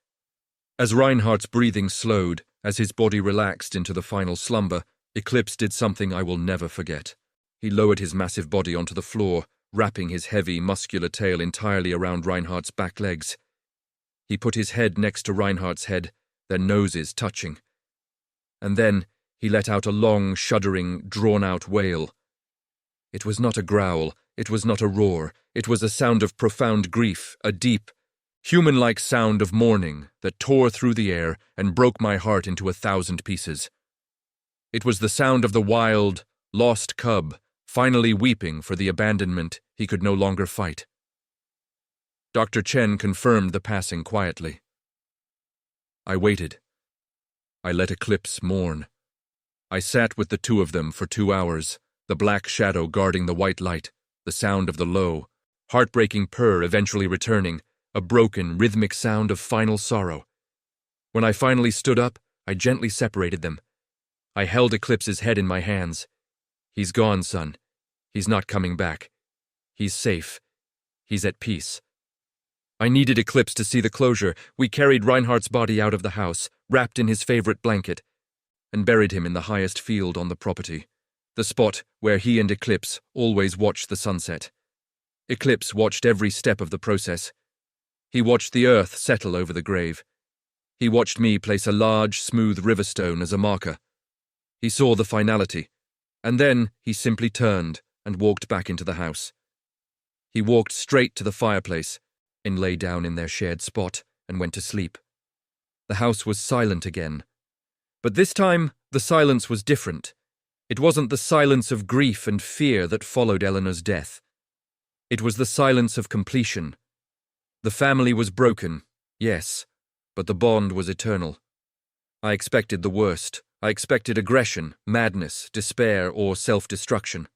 As Reinhardt's breathing slowed, as his body relaxed into the final slumber, Eclipse did something I will never forget. He lowered his massive body onto the floor, wrapping his heavy, muscular tail entirely around Reinhardt's back legs. He put his head next to Reinhardt's head, their noses touching. And then he let out a long, shuddering, drawn-out wail. It was not a growl, it was not a roar, it was a sound of profound grief, a deep, human-like sound of mourning that tore through the air and broke my heart into 1,000 pieces. It was the sound of the wild, lost cub, finally weeping for the abandonment he could no longer fight. Dr. Chen confirmed the passing quietly. I waited. I let Eclipse mourn. I sat with the two of them for 2 hours, the black shadow guarding the white light, the sound of the low, heartbreaking purr eventually returning, a broken, rhythmic sound of final sorrow. When I finally stood up, I gently separated them. I held Eclipse's head in my hands. He's gone, son. He's not coming back. He's safe. He's at peace. I needed Eclipse to see the closure. We carried Reinhardt's body out of the house, wrapped in his favorite blanket, and buried him in the highest field on the property, the spot where he and Eclipse always watched the sunset. Eclipse watched every step of the process. He watched the earth settle over the grave. He watched me place a large, smooth riverstone as a marker. He saw the finality, and then he simply turned and walked back into the house. He walked straight to the fireplace and lay down in their shared spot and went to sleep. The house was silent again. But this time, the silence was different. It wasn't the silence of grief and fear that followed Eleanor's death. It was the silence of completion. The family was broken, yes, but the bond was eternal. I expected the worst. I expected aggression, madness, despair, or self-destruction.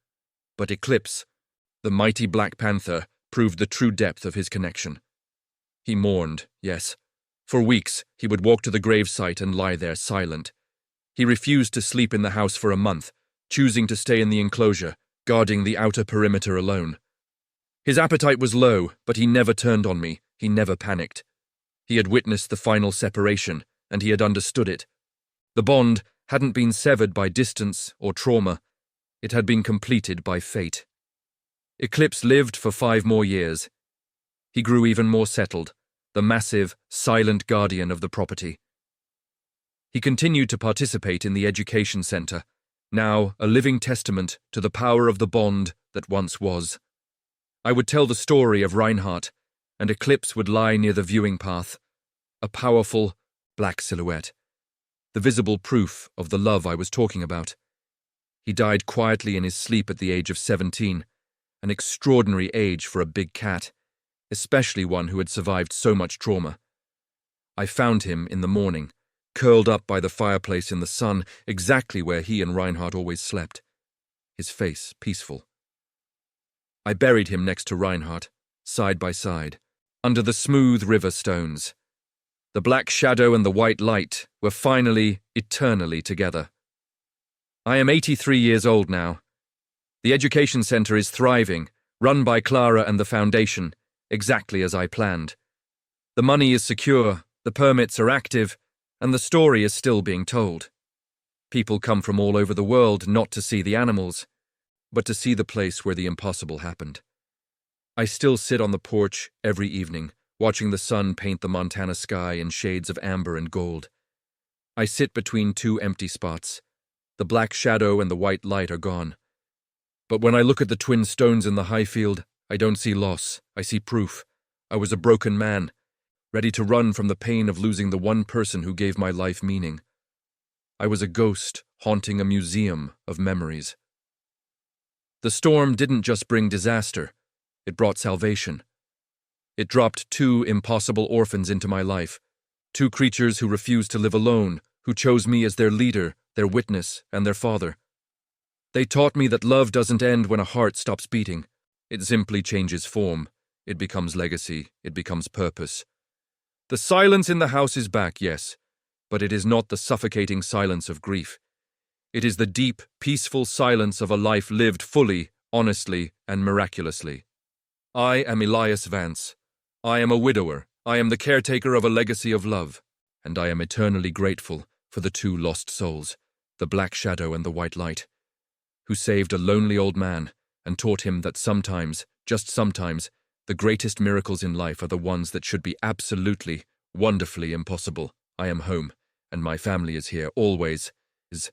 But Eclipse, the mighty Black Panther, proved the true depth of his connection. He mourned, yes. For weeks, he would walk to the gravesite and lie there silent. He refused to sleep in the house for a month, choosing to stay in the enclosure, guarding the outer perimeter alone. His appetite was low, but he never turned on me, he never panicked. He had witnessed the final separation, and he had understood it. The bond hadn't been severed by distance or trauma, it had been completed by fate. Eclipse lived for 5 more years. He grew even more settled, the massive, silent guardian of the property. He continued to participate in the education center, now a living testament to the power of the bond that once was. I would tell the story of Reinhardt, and Eclipse would lie near the viewing path, a powerful, black silhouette, the visible proof of the love I was talking about. He died quietly in his sleep at the age of 17, an extraordinary age for a big cat, especially one who had survived so much trauma. I found him in the morning, curled up by the fireplace in the sun, exactly where he and Reinhardt always slept, his face peaceful. I buried him next to Reinhardt, side by side, under the smooth river stones. The black shadow and the white light were finally, eternally together. I am 83 years old now. The education center is thriving, run by Clara and the foundation, exactly as I planned. The money is secure, the permits are active, and the story is still being told. People come from all over the world not to see the animals, but to see the place where the impossible happened. I still sit on the porch every evening, watching the sun paint the Montana sky in shades of amber and gold. I sit between 2 empty spots. The black shadow and the white light are gone. But when I look at the twin stones in the high field, I don't see loss, I see proof. I was a broken man, ready to run from the pain of losing the one person who gave my life meaning. I was a ghost haunting a museum of memories. The storm didn't just bring disaster, it brought salvation. It dropped 2 impossible orphans into my life, 2 creatures who refused to live alone, who chose me as their leader, their witness, and their father. They taught me that love doesn't end when a heart stops beating. It simply changes form. It becomes legacy. It becomes purpose. The silence in the house is back, yes, but it is not the suffocating silence of grief. It is the deep, peaceful silence of a life lived fully, honestly, and miraculously. I am Elias Vance. I am a widower. I am the caretaker of a legacy of love, and I am eternally grateful for the 2 lost souls, the black shadow and the white light, who saved a lonely old man and taught him that sometimes, just sometimes, the greatest miracles in life are the ones that should be absolutely, wonderfully impossible. I am home, and my family is here, always, is